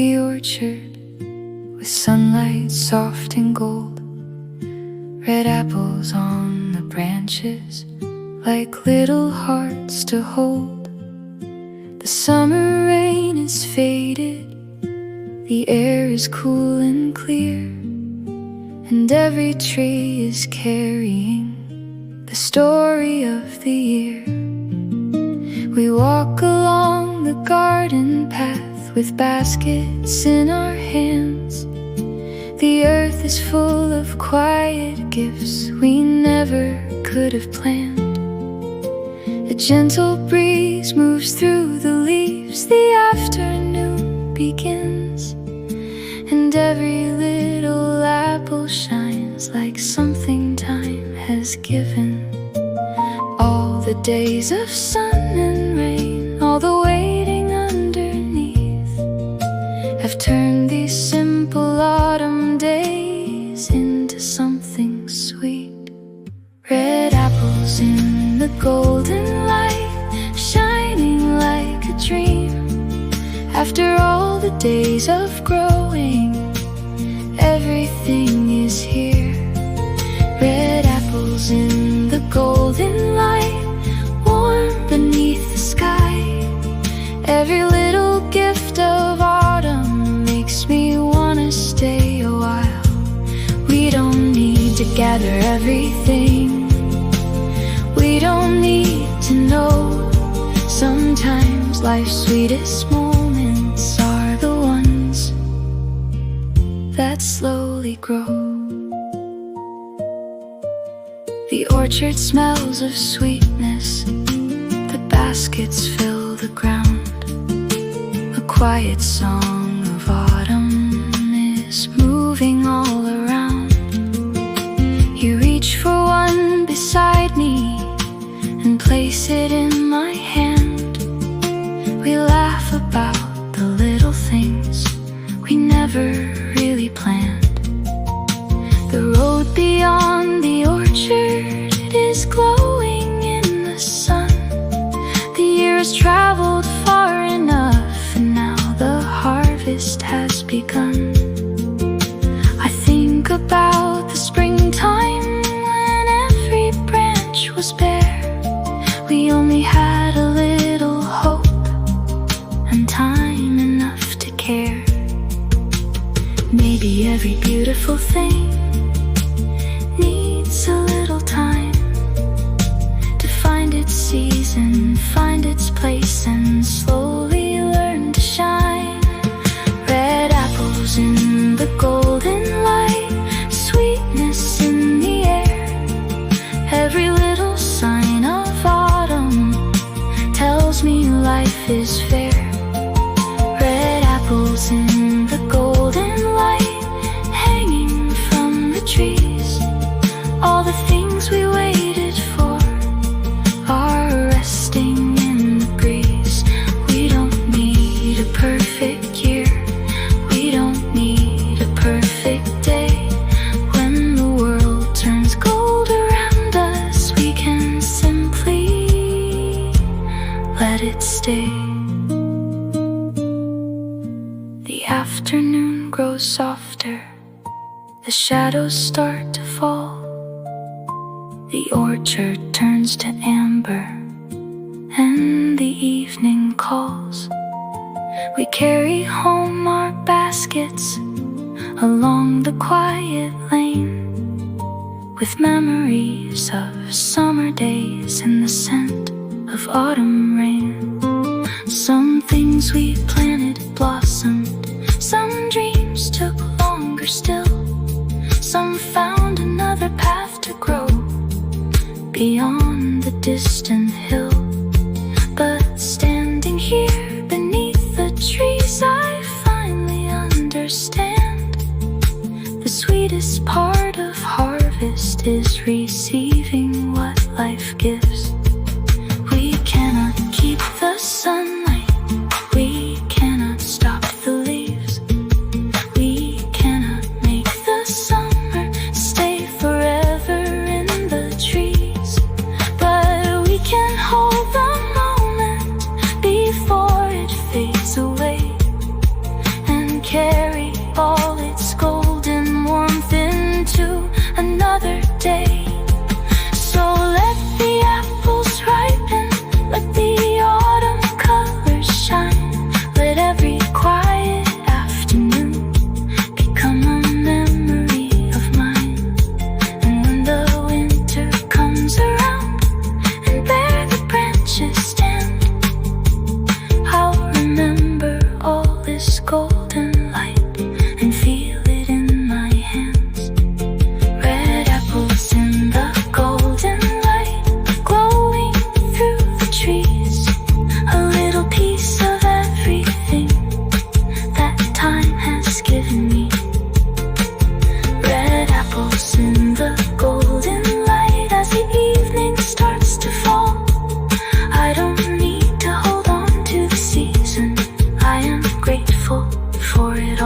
the orchard with sunlight soft and gold, red apples on the branches like little hearts to hold. The summer rain is faded, the air is cool and clear, and every tree is carrying the story of the year. We walk along the garden path with baskets in our hands. The earth is full of quiet gifts we never could have planned. A gentle breeze moves through the leaves, the afternoon begins, and every little apple shines like something time has given. All the days of sun and rain, all the waiting underneath, have turned these simple autumn days into something sweet. Red apples in the golden light, shining like a dream. After all the days of growing, everything is here. Red apples in the golden light, warm beneath the sky. Every little gift of autumn makes me wanna stay a while. We don't need to gather everything, we don't need to know. Sometimes life's sweetest moments are the ones that slowly grow. The orchard smells of sweetness, the baskets fill the ground. A quiet song of autumn is moving all around. You reach for one beside me and place it in my hand. We laugh about the little things we never really planned. The road beyond the orchard is glowing in the sun. The year has traveled far enough, and now the harvest has begun. I think about the springtime when every branch was bare. We only had a little hope and time enough to care. Maybe every beautiful thing needs a little time to find its season, find its place, and slowly learn to shine. Red apples in the golden light, sweetness in the air. Every little sign of autumn tells me life is fair. Red apples in the golden light, hanging from the trees. All the things we waited for are resting in the breeze. We don't need a perfect year, we don't need a perfect day. When the world turns gold around us, we can simply let it stay. The afternoon grows softer, the shadows start to fall. The orchard turns to amber, and the evening calls. We carry home our baskets along the quiet lane, with memories of summer days and the scent of autumn rain. Some things we planted blossomed, some dreams took longer still. Some found another path to grow beyond the distant hill. But standing here beneath the trees, I finally understand. The sweetest part of harvest is receiving what life gives. We cannot keep the sunlight, we cannot stop the leaves. We cannot make the summer stay forever in the trees, but we can hold the moment before it fades away, and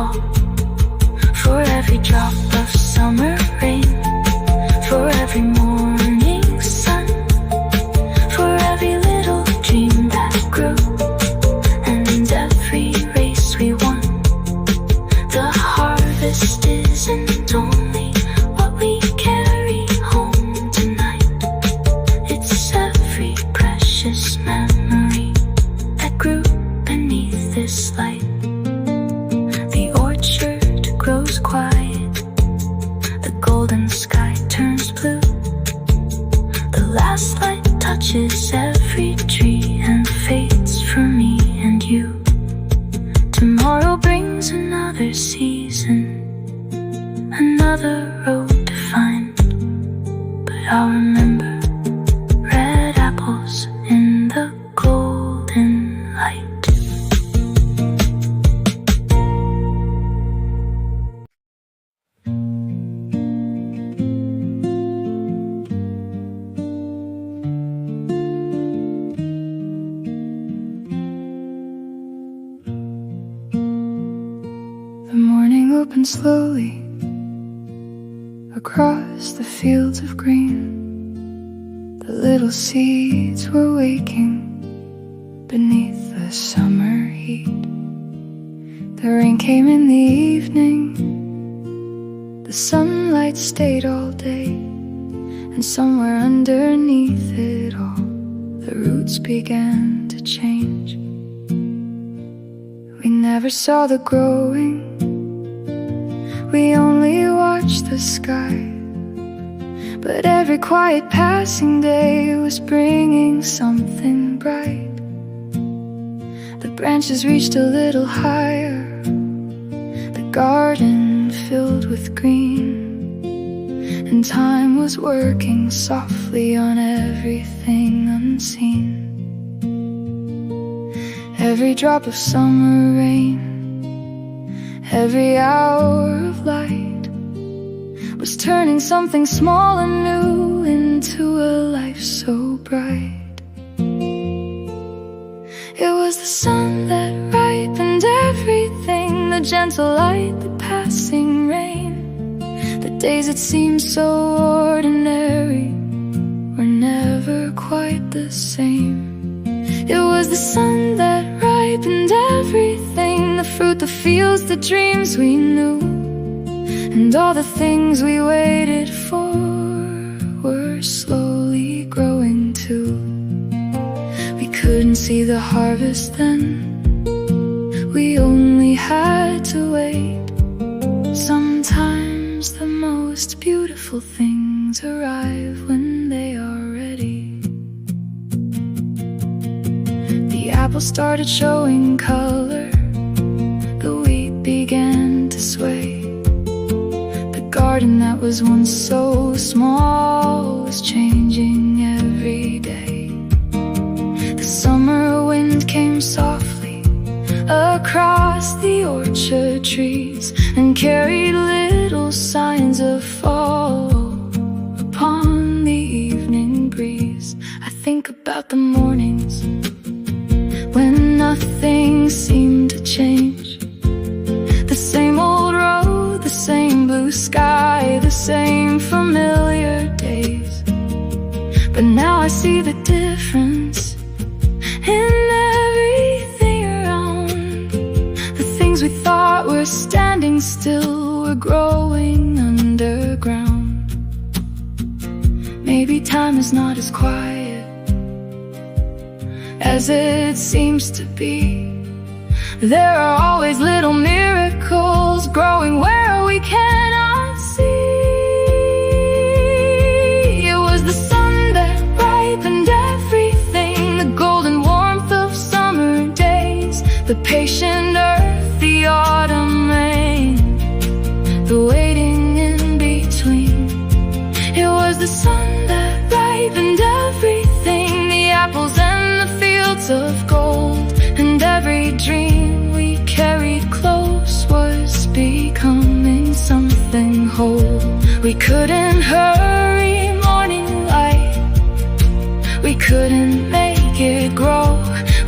fall, for every drop of summer rain, for every morning sun, for every little dream that grew, and every race we won. The harvest isn't only what we carry home tonight, it's every precious memory that grew beneath this light. The orchard grows quiet, the golden sky turns blue, the last light touches every tree and fades for me and you. Tomorrow brings another season, another road to find, but I'll remember red apples in the golden light. The morning opened slowly across the fields of green. The little seeds were waking beneath the summer heat. The rain came in the evening, the sunlight stayed all day, and somewhere underneath it all, the roots began to change. We never saw the growing, we only watched the sky, but every quiet passing day was bringing something bright. The branches reached a little higher, the garden filled with green, and time was working softly on everything unseen. Every drop of summer rain, every hour of light was turning something small and new into a life so bright. It was the sun that ripened everything, the gentle light, the passing rain. The days that seemed so ordinary were never quite the same. It was the sun that ripened everything, the fruit, the fields, the dreams we knew, and all the things we waited for were slowly growing too. We couldn't see the harvest then, we only had to wait. Sometimes the most beautiful things arrive when they are ready. The apple started showing color, the wheat began to sway. The garden that was once so small was changing every day. The summer wind came softly across the orchard trees and carried little signs of fall upon the evening breeze. I think about the mornings when nothing seemed to change. The same old road, the same blue sky, the same familiar days. But now I see the difference in everything around. The things we thought were standing still were growing underground. Maybe time is not as quiet as it seems to be. There are always little miracles growing where we cannot see. It was the sun that ripened everything, the golden warmth of summer days, the patient earth, the autumn rain, the waiting in between. It was the sun that ripened everything, the apples and the fields of gold, and every dream we carried close was becoming something whole. We couldn't hurry morning light, we couldn't make it grow.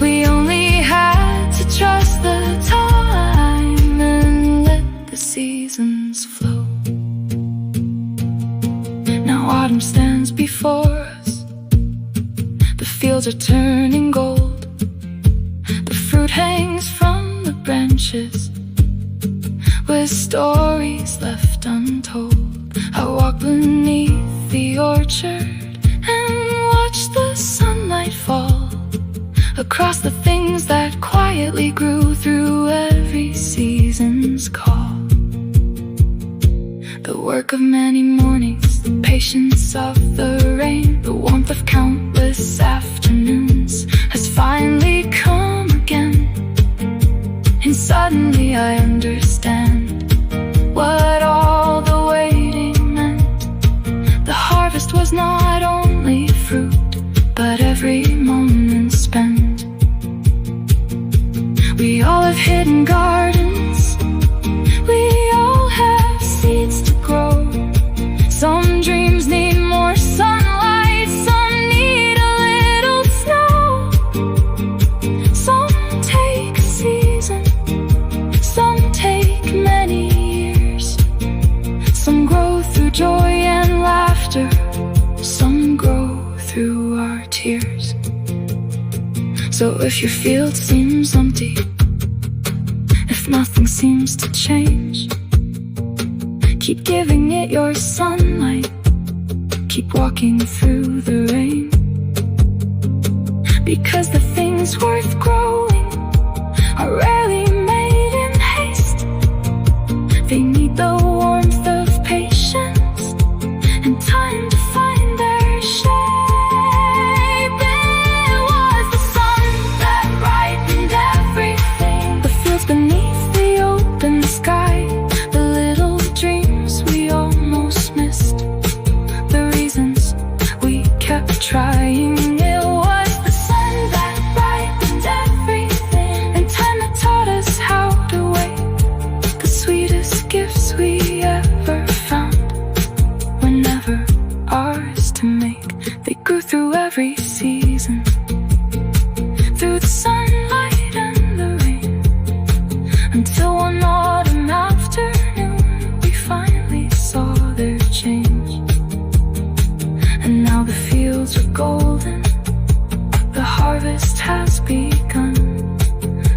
We only had to trust the time and let before us. The fields are turning gold. The fruit hangs from the branches, with stories left untold. I walk beneath the orchard and watch the sunlight fall across the things that quietly grew through every season's call. The work of many mornings, the patience of the rain, the warmth of countless afternoons has finally come again. And suddenly I understand what all the waiting meant. The harvest was not only fruit, but every moment spent. We all have hidden gardens, we all have seeds to grow. Some dreams need more sunlight, some need a little snow. Some take a season, some take many years. Some grow through joy and laughter, some grow through our tears. So if your field seems empty, if nothing seems to change, keep giving it your sunlight, keep walking through the rain. Because the things worth growing are rarely made in haste. They need the warmth of patience and time to find their shape. It was the sun that ripened everything, the fields beneath the open sky, the little dreams we almost missed, the reasons we kept trying. It was the sun that ripened everything, and time that taught us how to wait. The sweetest gifts we ever found were never ours to make. They grew through every season, through the sunlight and the rain, until one autumn afternoon we finally saw their change. And now the fields are golden, the harvest has begun.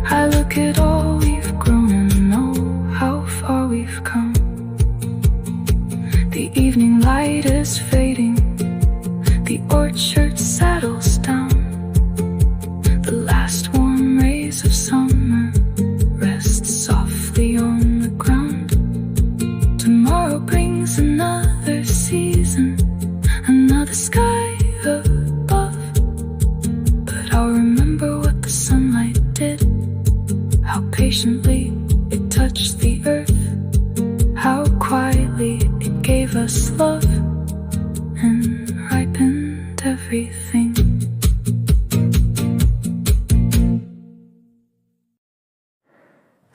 I look at all we've grown and know how far we've come. The evening light is fading, the orchard settles down. The last warm rays of summer rest softly on the ground. Tomorrow brings another season, another sky above. But I'll remember what the sunlight did, how patiently it touched the earth, how quietly it gave us love and ripened everything.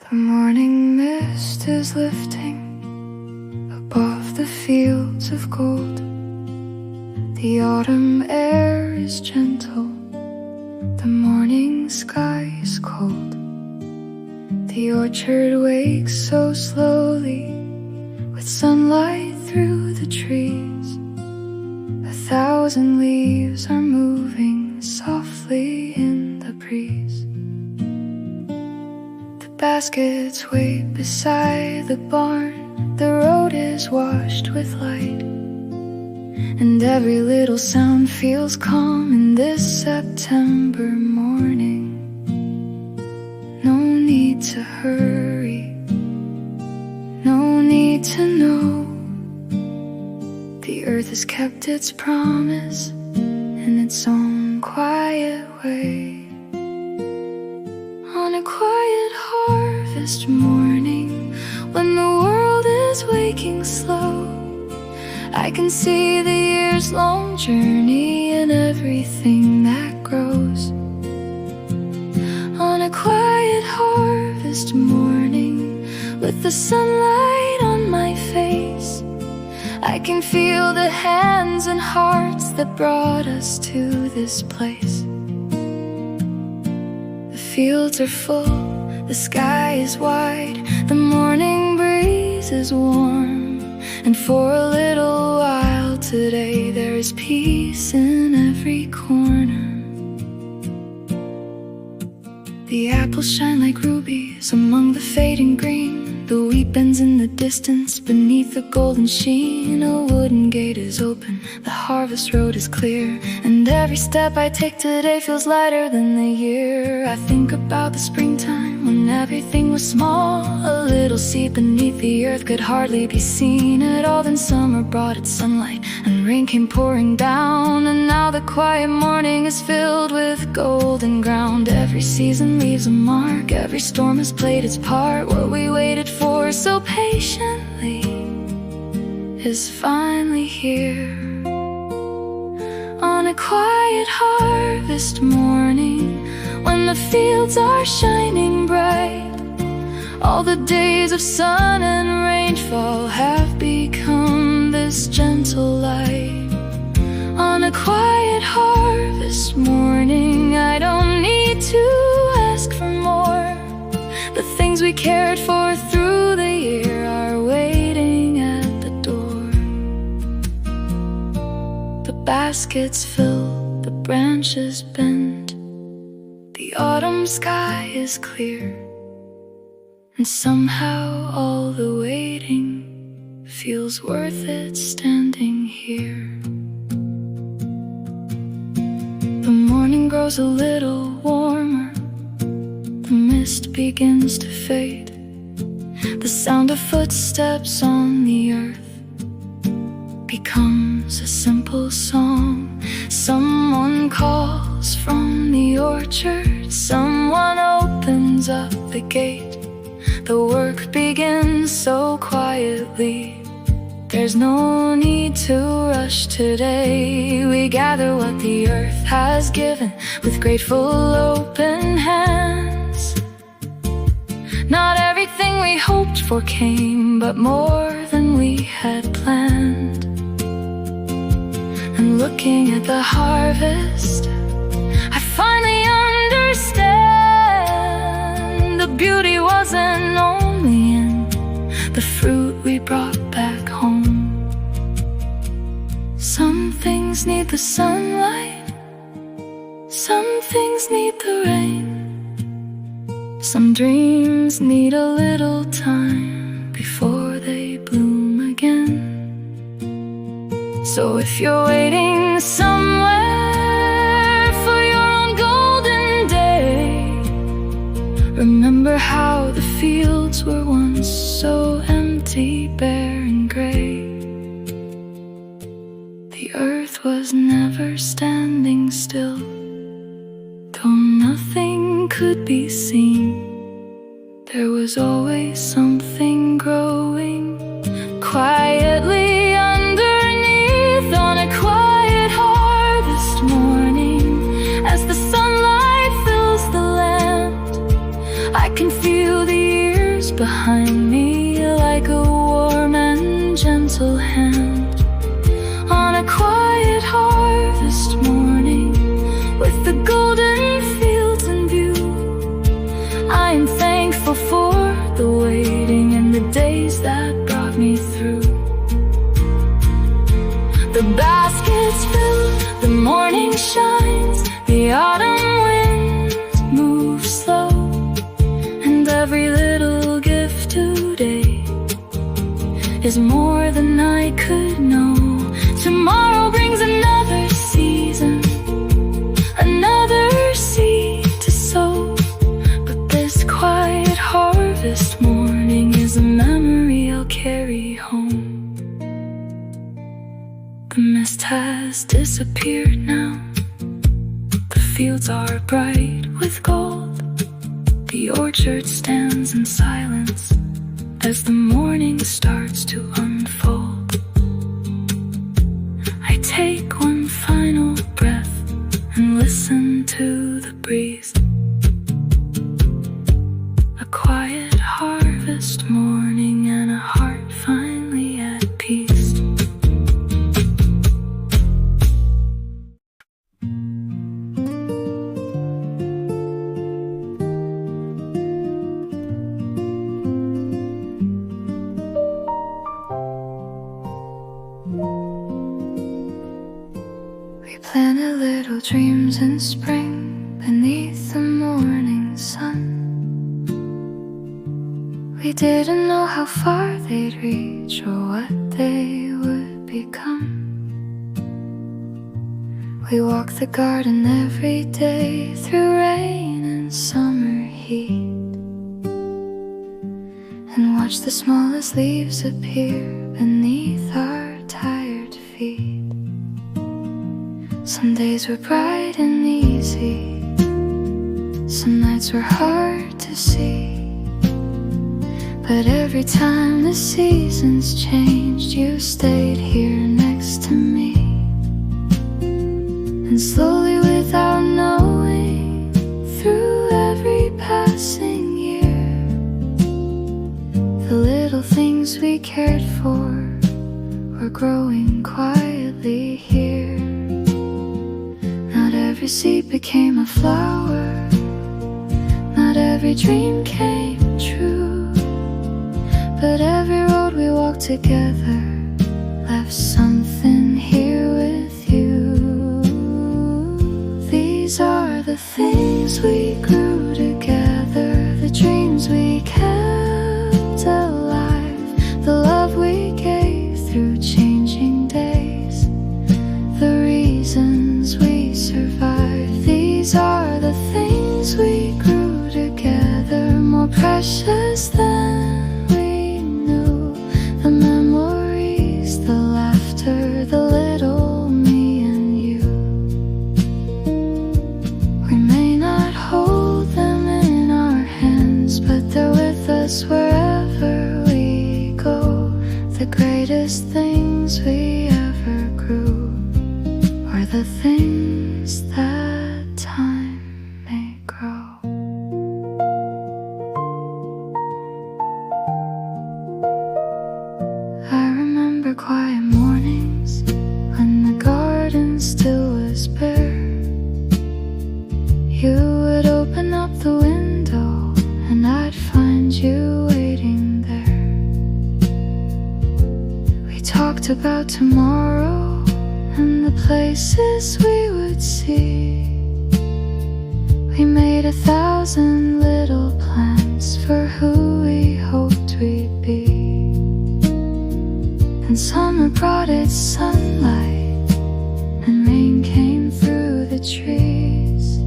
The morning mist is lifting above the fields of gold. The autumn air is gentle, the morning sky is cold. The orchard wakes so slowly, with sunlight through the trees. 1,000 leaves are moving softly in the breeze. The baskets wait beside the barn, the road is washed with light, and every little sound feels calm in this September morning. No need to hurry, no need to know. The earth has kept its promise in its own quiet way. On a quiet harvest morning, when the world is waking slow, I can see the years-long journey in everything that grows. On a quiet harvest morning, with the sunlight on my face, I can feel the hands and hearts that brought us to this place. The fields are full, the sky is wide, the morning breeze is warm, and for a little while today. There is peace in every corner. The apples shine like rubies among the fading green. The wheat bends in the distance beneath the golden sheen. A wooden gate is open, the harvest road is clear, and every step I take today feels lighter than the year. I think about the springtime when everything was small. A little seed beneath the earth could hardly be seen at all. Then summer brought its sunlight and rain came pouring down, and now the quiet morning is filled with golden ground. Every season leaves a mark, every storm has played its part. What we waited for so patiently is finally here. On a quiet harvest morning, when the fields are shining bright, all the days of sun and rainfall have become this gentle light. On a quiet harvest morning, I don't need to ask for more. The things we cared for through the year are waiting at the door. The baskets fill, the branches bend, the autumn sky is clear, and somehow all the waiting feels worth it standing here. The morning grows a little warmer, the mist begins to fade. The sound of footsteps on the earth becomes a simple song. Someone calls from the orchard, someone opens up the gate. The work begins so quietly, there's no need to rush today. We gather what the earth has given with grateful open hands. Not everything we hoped for came, but more than we had planned. And looking at the harvest, I finally understand the beauty wasn't only in the fruit we brought back home. Some things need the sunlight, some things need the rain, some dreams need a little time before they bloom again. So if you're waiting somewhere for your own golden day, remember how the fields were once so empty, bare and gray. The earth was never standing still, though nothing could be seen. There was always something growing quietly underneath. On a quiet harvest morning, as the sunlight fills the land, I can feel the years behind me like a warm and gentle hand. On a quiet harvest morning, with the golden fields in view, I am thankful for the waiting and the days that brought me through. The baskets fill, the morning shines, the autumn winds move slow, and every little gift today is more than I could know. Tomorrow brings another season, another seed to sow, but this quiet harvest morning is a memory I'll carry home. The mist has disappeared now, the fields are bright with gold, the orchard stands in silence as the morning starts to unfold. I take one final breath and listen to the breeze. A quiet harvest morning and a heart finally at peace. little dreams in spring beneath the morning sun. We didn't know how far they'd reach or what they would become. We walked the garden every day through rain and summer heat, and watched the smallest leaves appear beneath our tired feet. Some days were bright and easy, some nights were hard to see. But every time the seasons changed, you stayed here next to me. And slowly, without knowing, through every passing year, the little things we cared for were growing quietly here. Not every seed became a flower, not every dream came true, but every road we walked together left something here with you. These are the things we grew together, the dreams we kept alive, the love we gave through changing days, the reasons we survived. These are the things we grew together, more precious than the memories, the laughter, the little me and you. We may not hold them in our hands, but they're with us wherever we go. The greatest things we ever grew are the things that time may grow. Quiet mornings when the garden still was bare. You would open up the window and I'd find you waiting there. We talked about tomorrow and the places we would see. We made 1,000 little plans for who we hoped we'd be. And summer brought its sunlight, and rain came through the trees.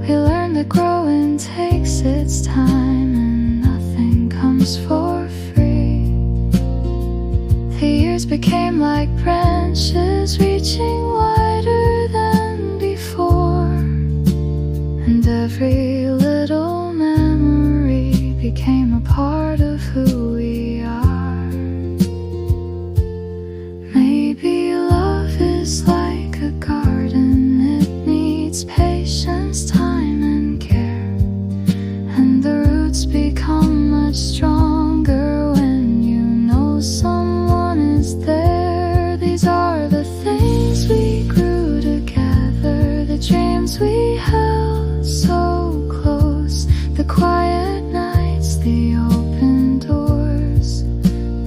We learned that growing takes its time, and nothing comes for free. The years became like branches reaching wider than before, and every little memory became a part of who we are. Maybe love is like a garden, it needs patience, time and care, and the roots become much stronger when you know someone is there. These are the things we grew together, the dreams we held so close, the quiet nights, the open doors,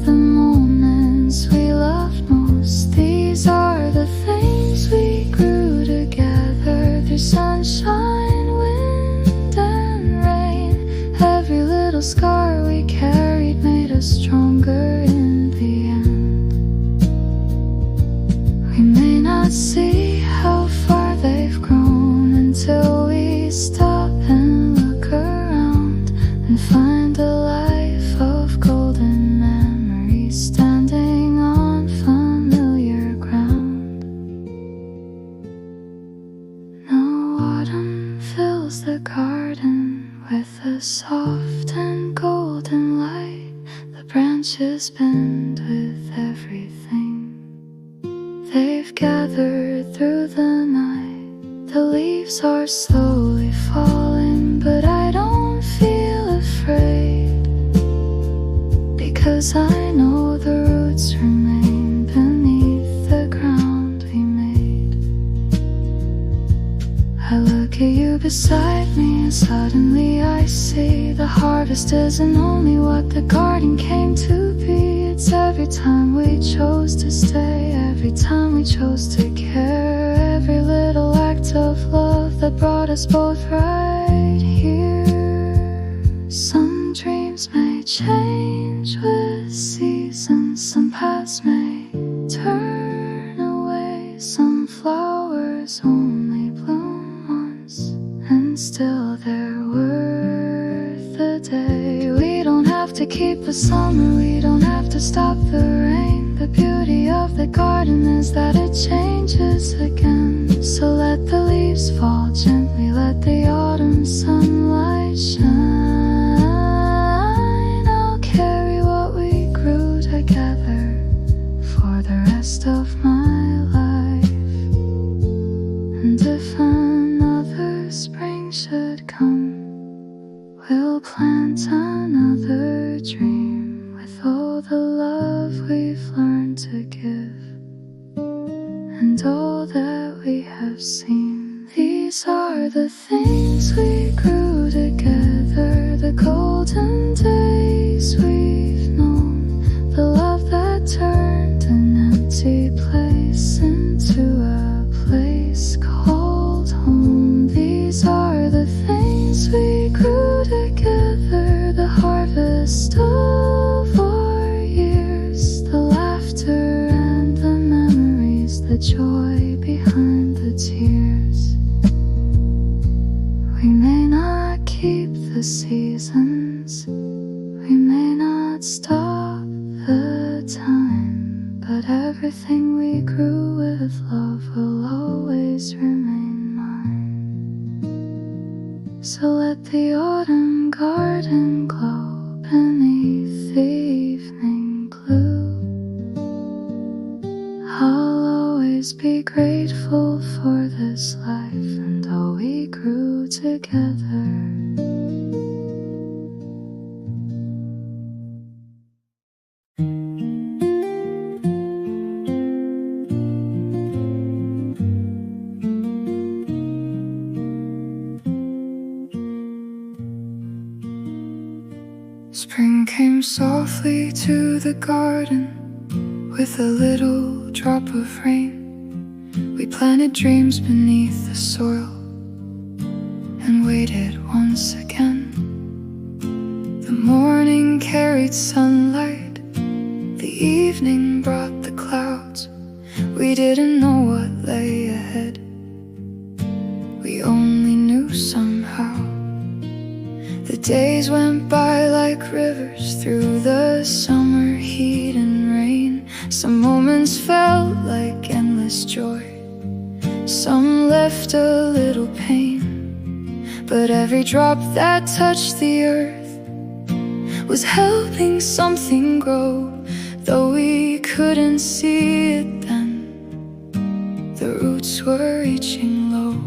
the moments we loved most. These are the things we grew together, through sunshine, wind and rain. Every little scar we carried made us stronger in the end. We may not see how far they've grown until we stop and look around and find a life of golden memories standing on familiar ground. No autumn fills the garden with a soft and golden light. The branches bend with everything they've gathered through the night. The leaves are slowly falling, but I don't feel afraid, because I know the roots remain beneath the ground we made. I look at you beside me and suddenly I see the harvest isn't only what the garden came to be. It's every time we chose to stay, every time we chose to care, every little act of love that brought us both right here. Some dreams may change with seasons, some paths may turn away, some flowers only bloom once, and still they're worth the day. We don't have to keep the summer, we don't have to stop the rain. The beauty of the garden is that it changes again. So let the leaves fall gently, let the autumn sunlight shine. I'll carry what we grew together for the rest of my life. And if another spring should come, we'll plant another dream with all the love we've learned to give and all that we have seen. These are the things we grew together, the golden days we've known, the love that turned an empty place into a place called home. These are the things we grew together, the harvest of our years, the laughter and the memories, the joy behind the tears. We may not keep the seasons, we may not stop the time, but everything we grew with love will always remain mine. So let the autumn garden glow beneath the evening blue. I'll always be grateful for this life and all we grew together. Spring came softly to the garden with a little drop of rain. We planted dreams beneath the soil and waited once again. The morning carried sunlight, the evening brought the clouds. We didn't know what lay ahead, we only knew somehow. The days went by like rivers through the summer heat and rain. Some moments felt like endless joy, some left a little pain. But every drop that touched the earth was helping something grow. Though we couldn't see it then, the roots were reaching low.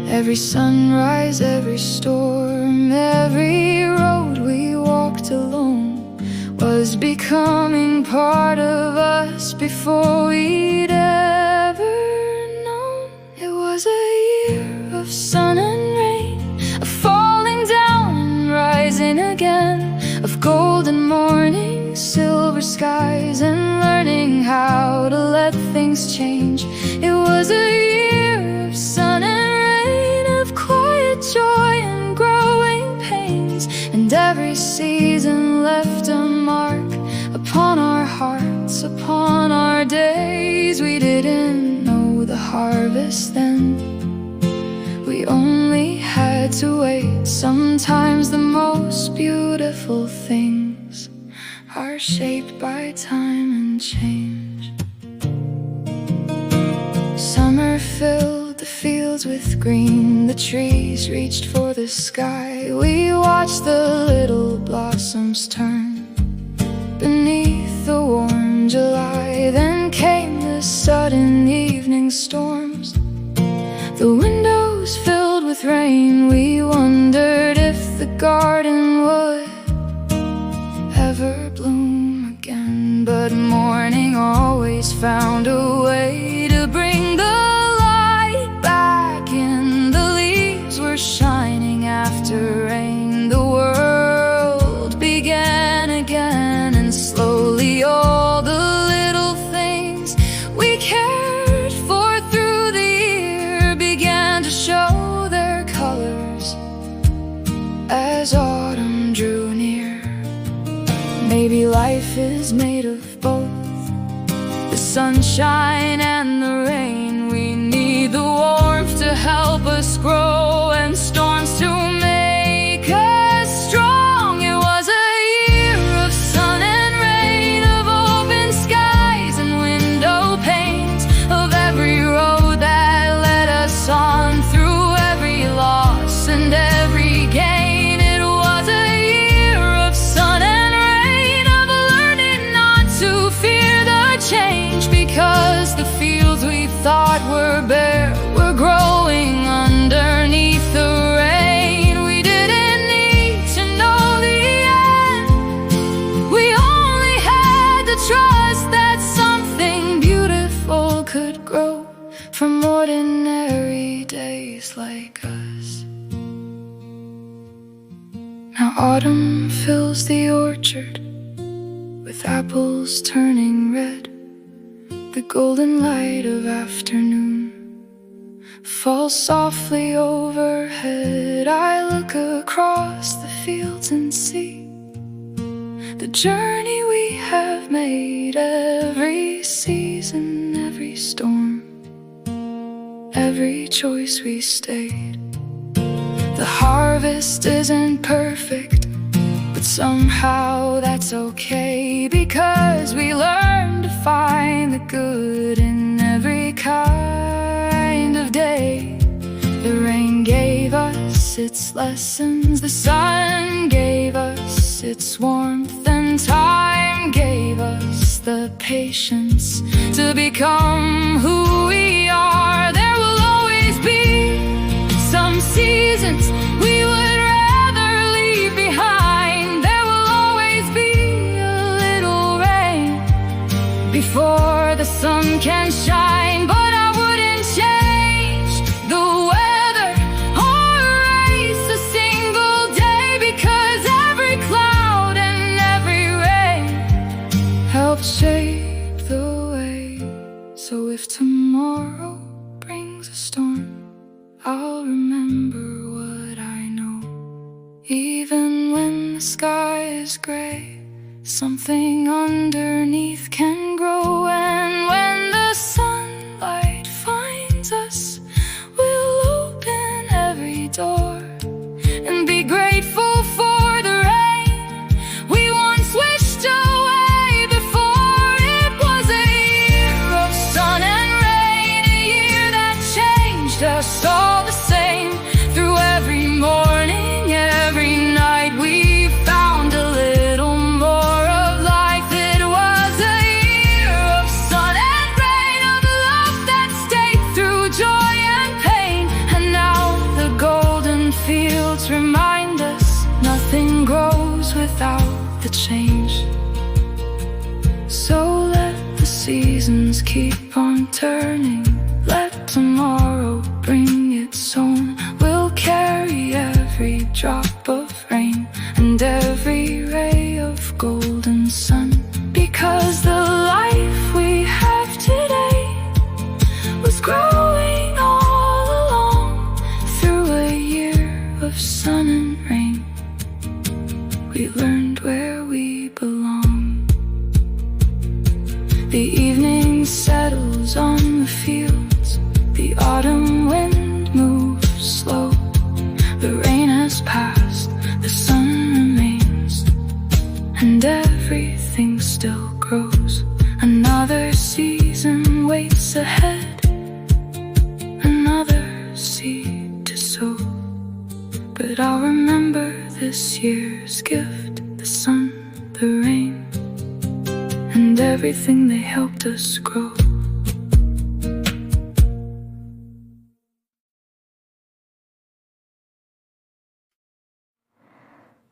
Every sunrise, every storm, every road we walked alone was becoming part of us before we'd ever known. It was a year of sun and rain, of falling down and rising again, of golden mornings, silver skies, and learning how to let things change. It was a year of sun and joy and growing pains, and every season left a mark upon our hearts, upon our days. We didn't know the harvest then, we only had to wait. Sometimes the most beautiful things are shaped by time and change. Summer filled the fields with green, the trees reached for the sky. We watched the little blossoms turn beneath the warm July. Then came the sudden evening storms, the windows filled with rain. We wondered if the garden would ever bloom again, but morning always found a way to bring the shining after rain. The world began again, and slowly all Maybe life is made of both, the sunshine and the rain. We need the warmth to help us grow, and storms to make us strong. It was a year of sun and rain, of open skies and window panes, of every road that led us on, through every loss and every gain. It was a year of sun and rain, of learning not to fear the change, because the fields we thought were bare were growing underneath the rain. We didn't need to know the end, we only had to trust that something beautiful could grow from ordinary days like us. Now autumn fills the orchard with apples turning red. The golden light of afternoon falls softly overhead. I look across the fields and see the journey we have made. Every season, every storm, every choice we stayed. The harvest isn't perfect, but somehow that's okay, because we learn to find the good in every kind of day. The rain gave us its lessons, the sun gave us its warmth, and time gave us the patience to become who we are. There will always be some seasons we would rather leave behind. There will always be a little rain before the sun can shine, but I wouldn't change the weather or erase a single day, because every cloud and every rain helps shape the way. So if tomorrow brings a storm, I'll remember what I know. Even when the sky is gray, something underneath can grow. And when the sunlight finds us, we'll open every door and be grateful for the rain we once wished away before. It was a year of sun and rain, a year that changed us all the same. Through every morning, every night, we found a little more of life. It was a year of sun and rain, of love that stayed through joy and pain. And now the golden fields remind us nothing grows without the change. So let the seasons keep on turning, let tomorrow bring its own. We'll carry every drop of rain and every ray of golden sun, because the life we have today was growing all along. Through a year of sun and rain, we learned where we belong. The evening settles on the fields, the autumn wind moves slow. The rain has passed, the sun remains, and everything still grows. Another season waits ahead, another seed to sow. But I'll remember this year's gift, the sun, the rain, and everything they helped us grow.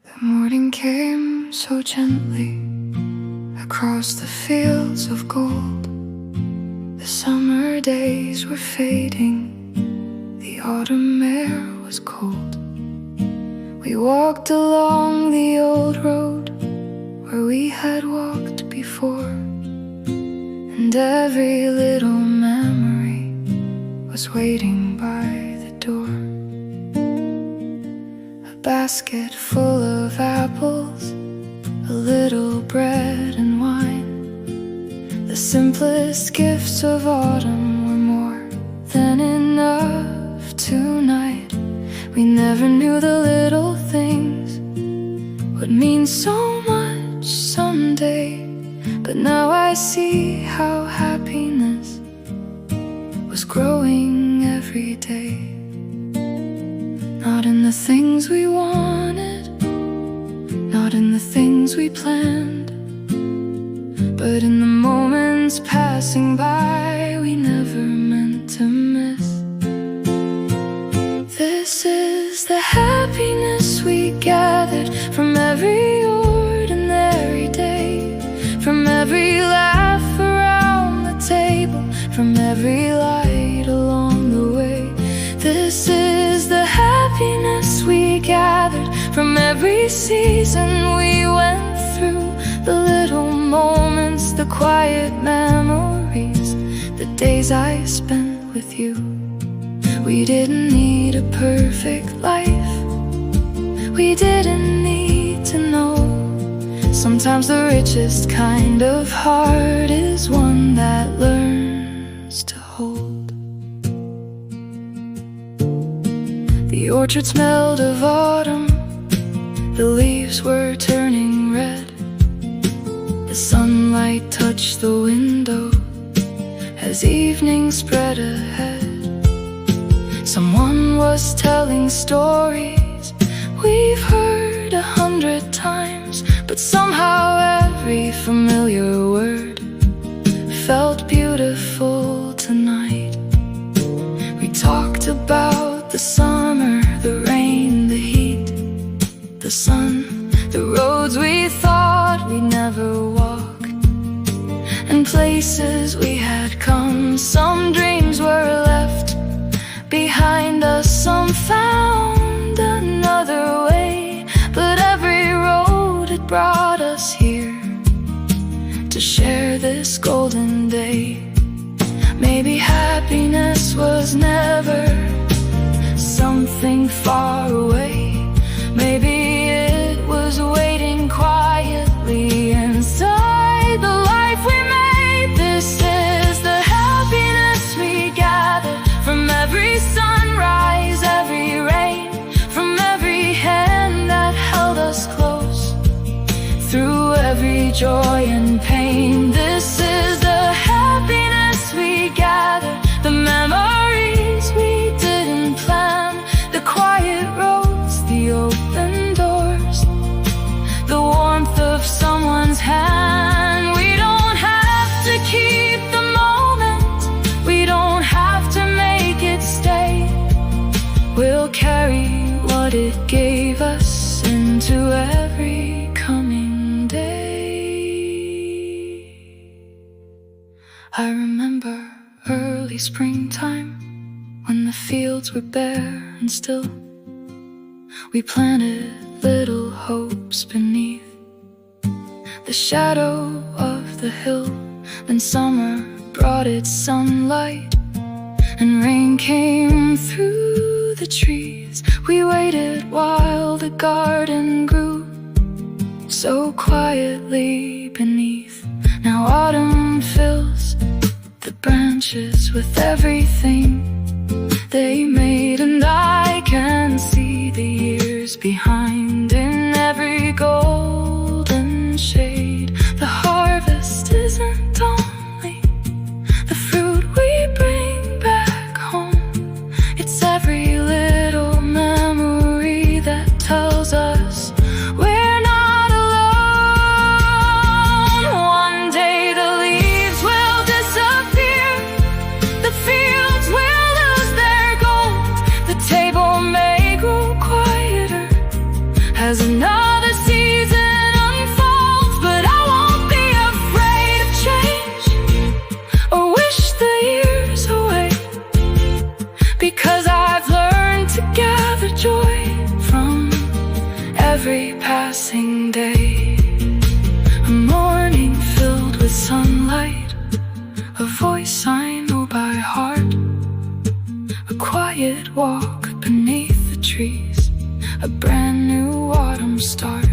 The morning came so gently across the fields of gold. The summer days were fading, the autumn air was cold. We walked along the old road where we had walked before, and every little memory was waiting by the door. A basket full of apples, a little bread and wine. The simplest gifts of autumn were more than enough tonight. We never knew the little things would mean so much someday, but now I see how happiness was growing every day. Not in the things we wanted, not in the things we planned, but in the moments passing by we never meant to miss. This is the happiness we gathered from every ordinary day, from every laugh around the table, from every light along the way. This is the happiness we gathered from every season we went through, the little moments, the quiet memories, the days I spent with you. We didn't need a perfect life, we didn't need to know. Sometimes the richest kind of heart is one that learns to hold. The orchard smelled of autumn, the leaves were turning red. The sunlight touched the window as evening spread ahead. Someone was telling stories we've heard 100 times, but somehow every familiar word felt beautiful tonight. We talked about the summer, the rain, the heat, the sun, the roads we thought we'd never walk, and places we had come. Some dreams were left behind us, some found another way, but every road had brought us here to share this golden day. Maybe happiness was never something far away, maybe it was waiting quietly inside the life we made. This is the happiness we gathered from every sunrise, every rain, from every hand that held us close, through every joy and pain. This is the happiness we gathered, the memories we didn't plan, the quiet roads, the open doors, the warmth of someone's hand. We don't have to keep the moment, we don't have to make it stay. We'll carry what it gave us into every coming day. I remember early springtime when the fields were bare and still. We planted little hopes beneath the shadow of the hill. Then summer brought its sunlight, and rain came through the trees. We waited while the garden grew so quietly beneath. Now autumn fills the branches with everything they made, and I can see the years behind in every golden shade. The harvest isn't only the fruit we bring back home, it's every little memory that tells us we're not alone. One day the leaves will disappear, the fields will lose their gold, the table may grow quieter as another season unfolds. But I won't be afraid of change or wish the years away, because I've learned to gather joy from every passing day. A morning filled with sunlight, a voice I know by heart, a quiet walk beneath the trees, a brand new autumn start.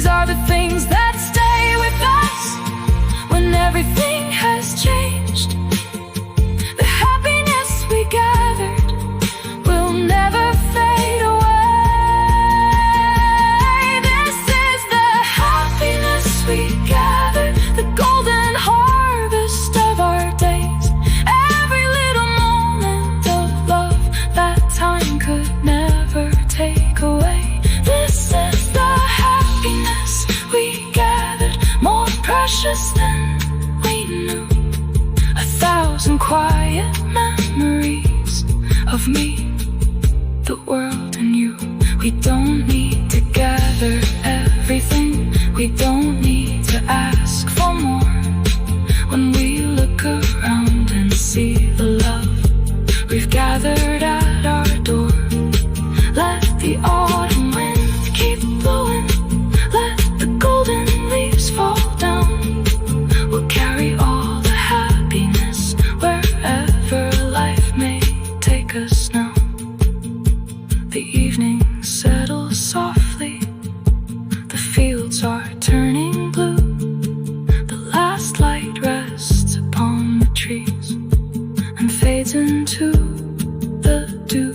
are the things that stay with us when everything has changed. The happiness we gathered will never fade away. This is the happiness we gathered, the golden harvest of our days. Every little moment of love that time could never take away. This is the happiness we gathered, more precious than we knew. 1,000 quiet memories of me, the world and you. We don't need to gather everything, we don't need to ask for more. When we look around and see the love we've gathered at our door, let the autumn wind keep blowing, let the golden leaves fall down. We'll carry all the happiness wherever life may take us now. The evening settles softly, the fields are turning blue. The last light rests upon the trees and fades into the dew.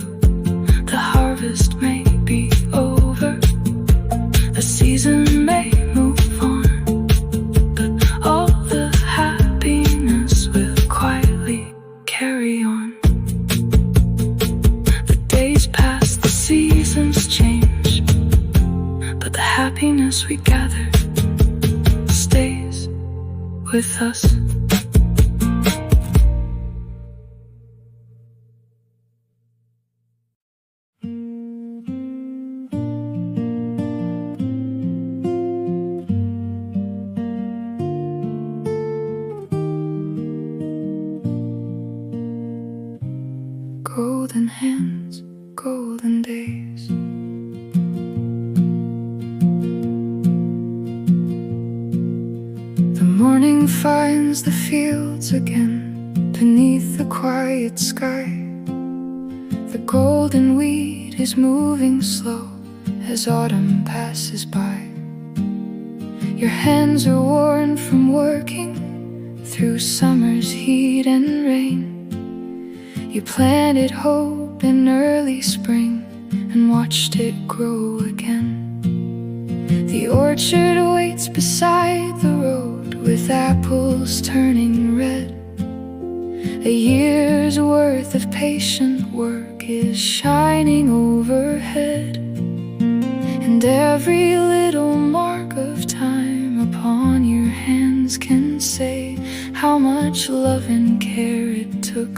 The harvest may be over, the season may move on, but all the happiness will quietly carry on. The days pass, the seasons change, but the happiness we gathered stays with us. Golden hands, golden days. The morning finds the fields again beneath the quiet sky. The golden wheat is moving slow as autumn passes by. Your hands are worn from working through summer's heat and rain. You planted hope in early spring and watched it grow again. The orchard waits beside the road with apples turning red. A year's worth of patient work is shining overhead, and every little mark of time upon your hands can say how much love and care it took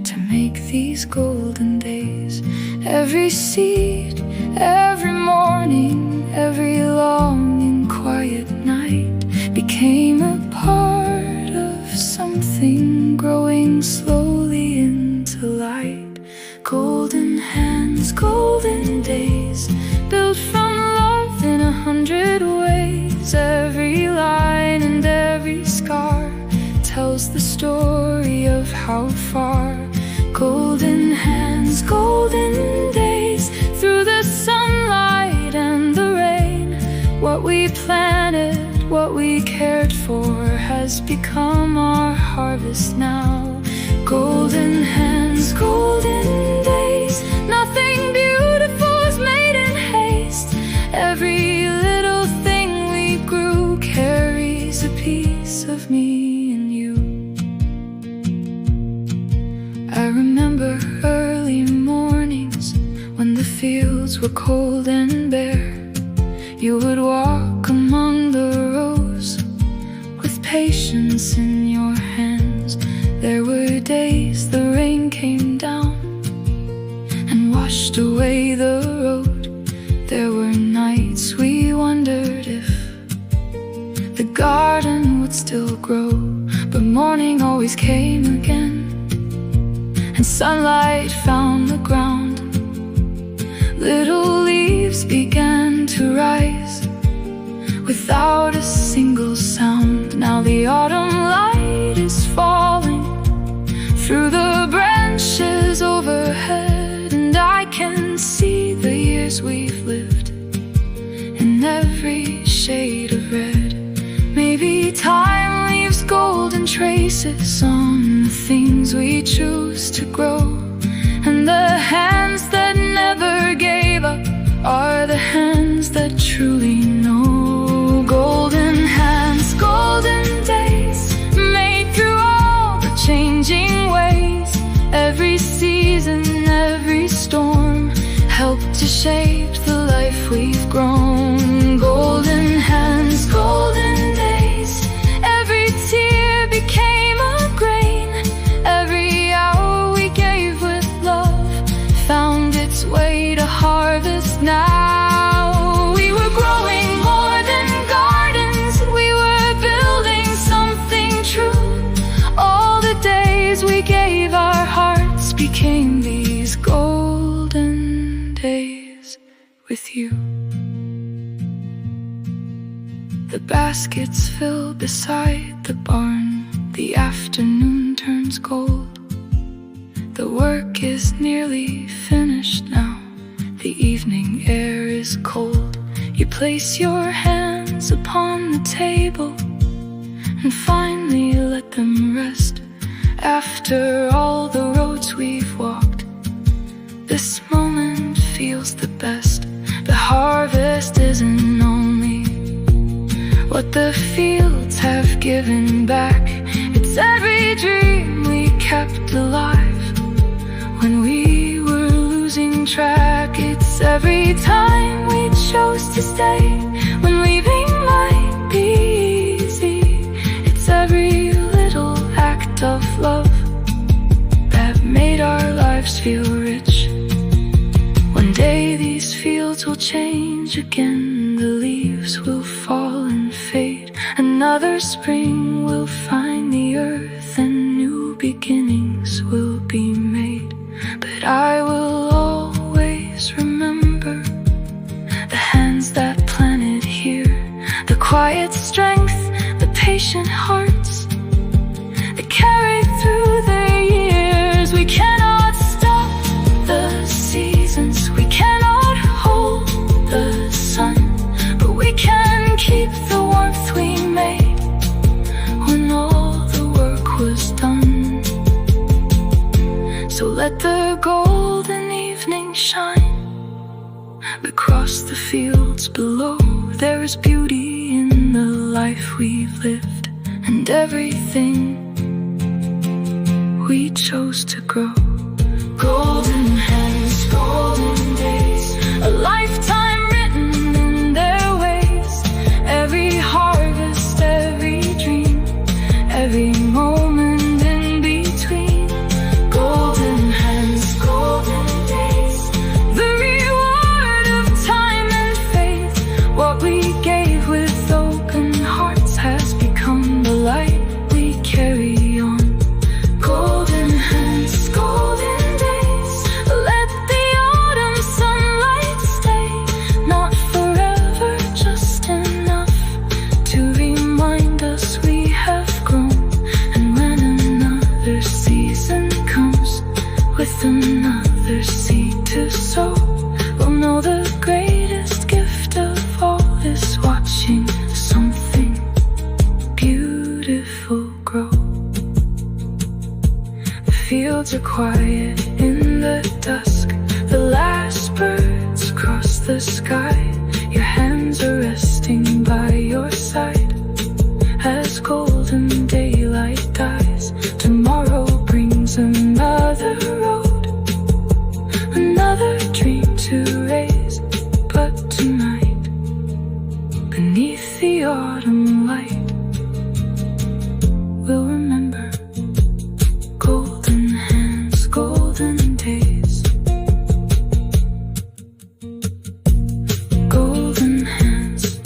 to make these golden days. Every seed, every morning, every long and quiet night became a part of something growing slowly into light. Golden hands, golden days, built from love in 100 ways. Every line and every scar tells the story of how far. Golden hands, golden days, through the sunlight and the rain. What we planted, what we cared for, has become our harvest now. Golden hands, golden days, nothing beautiful is made in haste. Every little thing we grew carries a piece of me and you. I remember early mornings when the fields were cold and bare. You would walk among the rows with patience in your hands. There were days the rain came down and washed away the road. There were nights we wondered if the garden would still grow, but morning always came again, and sunlight found the ground. Little leaves began to rise without a single sound. Now the autumn light is falling through the branches overhead, and I can see the years we've lived in every traces on the things we choose to grow. And the hands that never gave up are the hands that truly know. Golden hands, golden days, made through all the changing ways. Every season, every storm helped to shape the life we've grown. Golden hands, golden days, every tear became a grain. Every hour we gave with love found its way to harvest now. We were growing more than gardens, we were building something true. All the days we gave our hearts became these golden days with you. The baskets fill beside the barn, the afternoon turns gold. The work is nearly finished now, the evening air is cold. You place your hands upon the table and finally let them rest. After all the roads we've walked, this moment feels the best. The harvest isn't only what the fields have given back, it's every dream we kept alive when we were losing track. It's every time we chose to stay when leaving might be easy. It's every little act of love that made our lives feel rich. One day these fields will change again, the leaves will fall and fade. Another spring will find the earth and new beginnings will be made. But I will always remember the hands that planted here, the quiet strength, the patient hearts that carried through the years. We cannot stop the seasons, we cannot hold the sun, but we can keep the warmth we made when all the work was done. So let the golden evening shine across the fields below. There is beauty in the life we've lived and everything we chose to grow. Golden hands, golden days, a lifetime written in their ways. Every harvest, every dream, every moment in between. Golden hands, golden days, the reward of time and faith. What we gave with open hearts has become the light we carry on. Golden hands, golden days, let the autumn sunlight stay. Not forever, just enough to remind us we have grown. And when another season comes with another seed to sow, we'll know the greatest gift of all is watching something beautiful grow. The fields are quiet in the dusk, the last birds cross the sky. Your hands are resting by your side as golden daylight dies. Tomorrow brings another road, another dream to raise. But tonight, beneath the autumn light, we'll remember golden hands, golden days. Golden hands,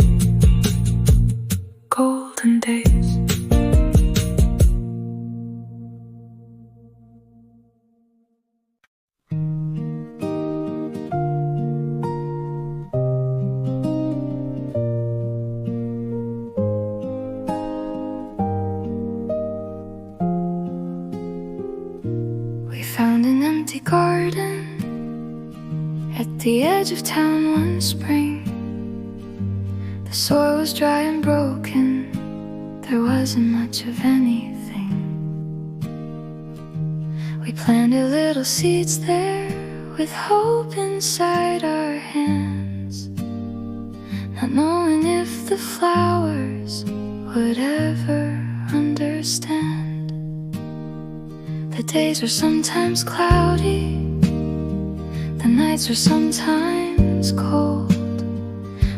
golden days. We found an empty garden at the edge of town one spring. The soil was dry and broken, there wasn't much of anything. planted little seeds there with hope inside our hands, not knowing if the flowers would ever understand. The days were sometimes cloudy, the nights were sometimes cold,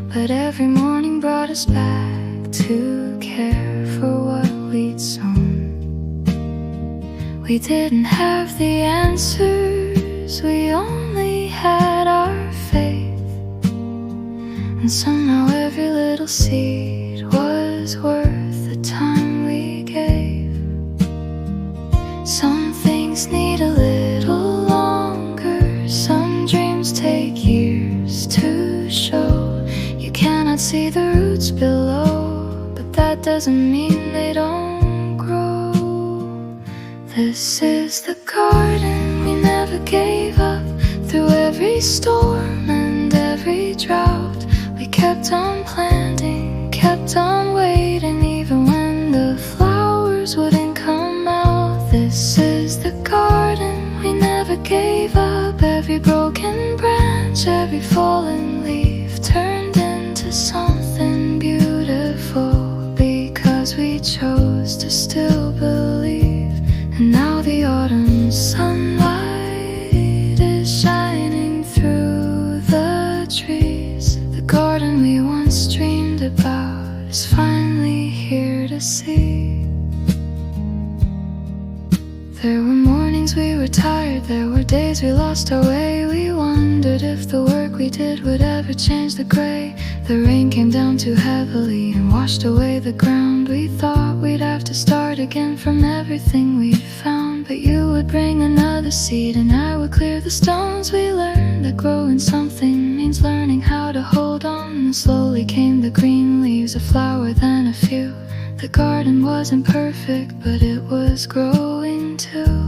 but every morning brought us back to care for what we'd sown. We didn't have the answers, we only had our faith, and somehow every little seed was worth the time we gave. Some things need a little longer, some dreams take years to show. You cannot see the roots below, but that doesn't mean they don't grow. This is the garden we never gave up. Through every storm and every drought, we kept on planting, kept on waiting, even when the flowers wouldn't come out. This is the garden we never gave up. Every broken branch, every fallen leaf turned into something beautiful, because we chose to still believe. And now the autumn sunlight is shining through the trees. The garden we once dreamed about is finally here to see. There were mornings we were tired, there were days we lost our way. We wondered if the work we did would ever change the gray. The rain came down too heavily and washed away the ground. We thought we'd have to start again from everything we'd found, but you would bring another seed and I would clear the stones. We learned that growing something means learning how to hold on, and slowly came the green leaves, a flower then a few. The garden wasn't perfect, but it was growing too.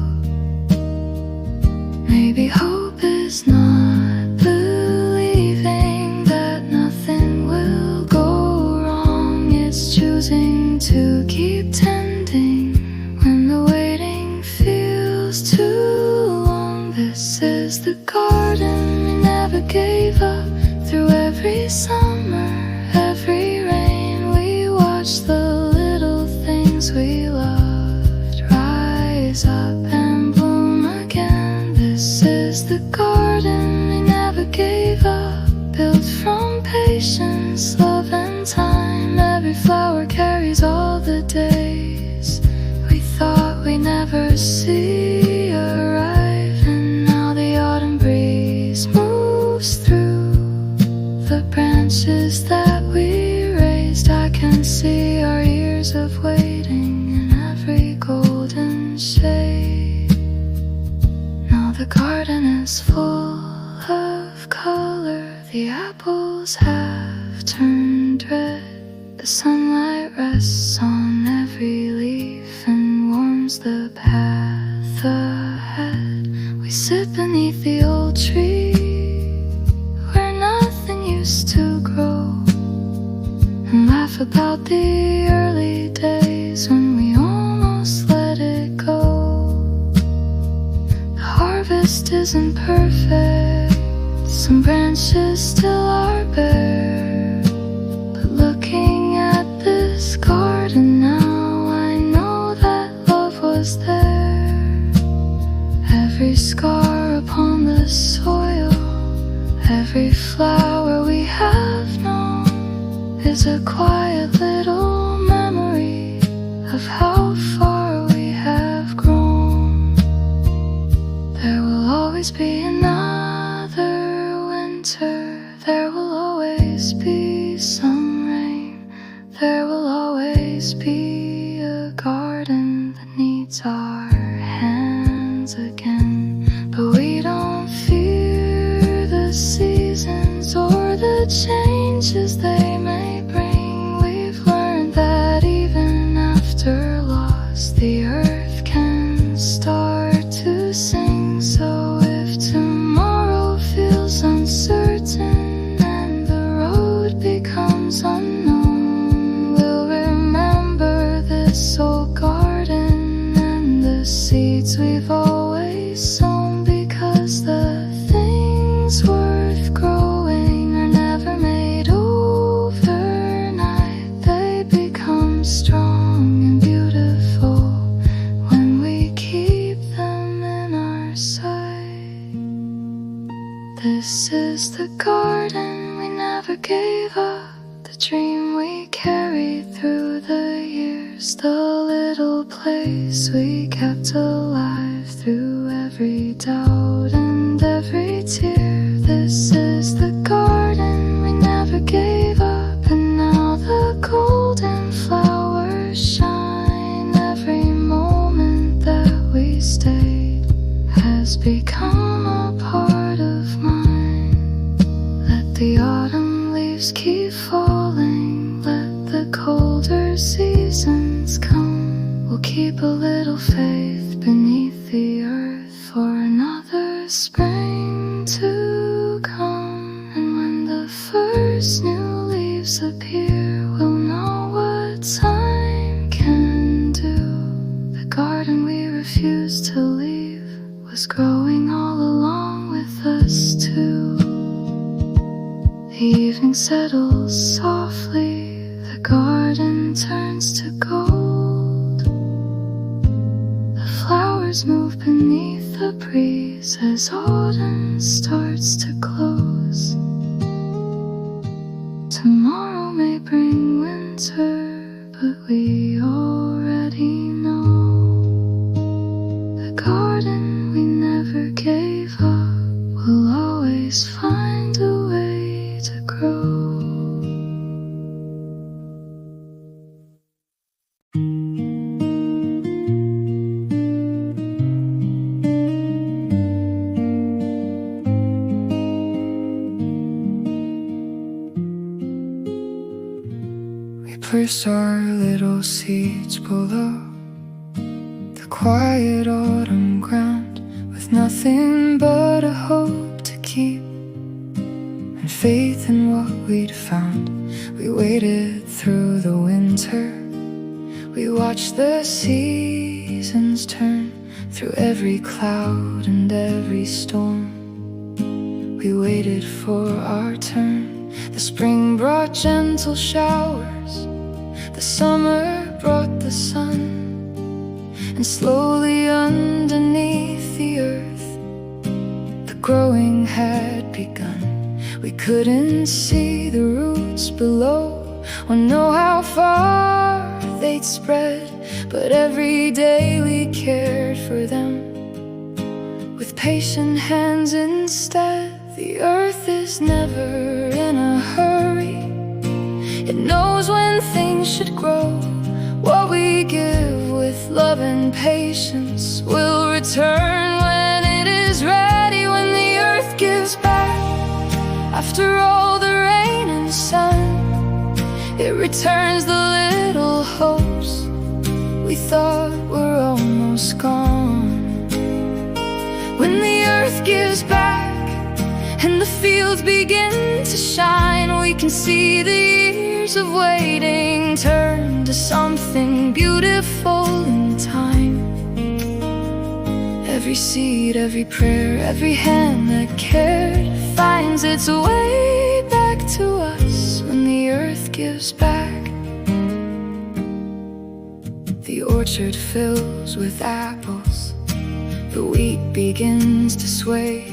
Maybe hope is not believing that nothing will go wrong. It's choosing to keep tending when the waiting feels too long. This is the garden we never gave up. Through every summer, every rain, we watched the little things we loved rise up and bloom again. This is the garden we never gave up, built from patience, love and time. Every flower carries all the days we thought we'd never see arrive. And now the autumn breeze moves through the branches that we raised. I can see our years of waiting in every golden shade. Now the garden is full of color, the apples have turned red. The sunlight rests on every leaf and warms the path ahead. We sit beneath the old tree where nothing used to grow, and laugh about the early days when we almost let it go. The harvest isn't perfect, some branches still are bare, but looking at this garden now, I know that love was there. Every scar upon the soil, every flower we have known is a quiet little memory of how far we have grown. There will always be another winter, there will always be some rain, there will always be a garden that needs our hands again. But we don't fear the seasons or the changes they may bring. We've learned that even after loss, the earth can start to sing. So if tomorrow feels uncertain and the road becomes unknown, we'll remember this old garden and the gave up the dream we carried through the years, the little place we kept alive through every doubt and every tear. This is the garden we never gave up, and now the golden flowers shine. Every moment that we stayed has become a part of mine. Let the autumn leaves keep falling, let the colder seasons come. We'll keep a little faith beneath the earth for another spring to come. And when the first new leaves appear, we'll know what time can do. The garden we refused to leave was growing all along with us too. The evening settles softly, the garden turns to gold. The flowers move beneath the breeze as autumn starts to close. Tomorrow may bring winter, but we already know the garden we never gave up will always find a way to grow. We place our little seeds below the quiet autumn ground, with nothing but a hope to keep and faith in what we'd found. We waited through the winter, we watched the seasons turn through every cloud and every storm. We waited for our turn. The spring brought gentle showers, the summer brought the sun, and slowly underneath the earth, the growing had begun. We couldn't see the roots below or know how far they'd spread, but every day we cared for them with patient hands instead. The earth is never in a hurry, it knows when things should grow. What we give with love and patience will return when it is ready. When the earth gives back after all the rain and sun, it returns the little hopes we thought were almost gone. When the earth gives back and the fields begin to shine, we can see the years of waiting turn to something beautiful in time. Every seed, every prayer, every hand that cared finds its way back to us when the earth gives back. The orchard fills with apples, the wheat begins to sway,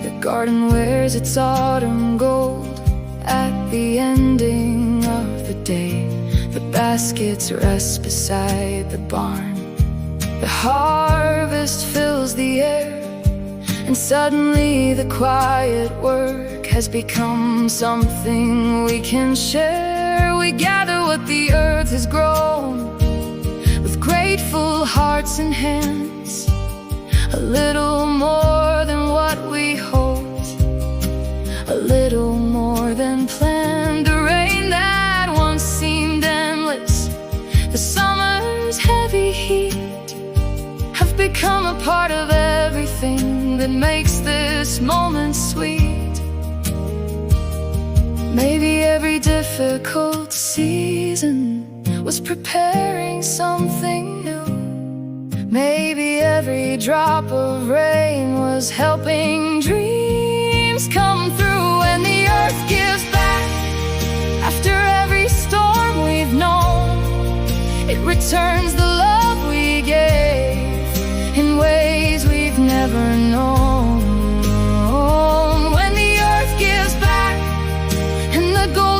the garden wears its autumn gold at the ending of the day. The baskets rest beside the barn, the harvest fills the air, and suddenly the quiet work has become something we can share. We gather what the earth has grown with grateful hearts and hands, a little more than what we hoped, a little more than planned. The rain that once seemed endless, the summer's heavy heat, have become a part of everything that makes this moment sweet. Maybe every difficult season was preparing something new. Maybe every drop of rain was helping dreams come through. And the earth gives back after every storm we've known, it returns the love we gave in ways we've never known. When the earth gives back and the gold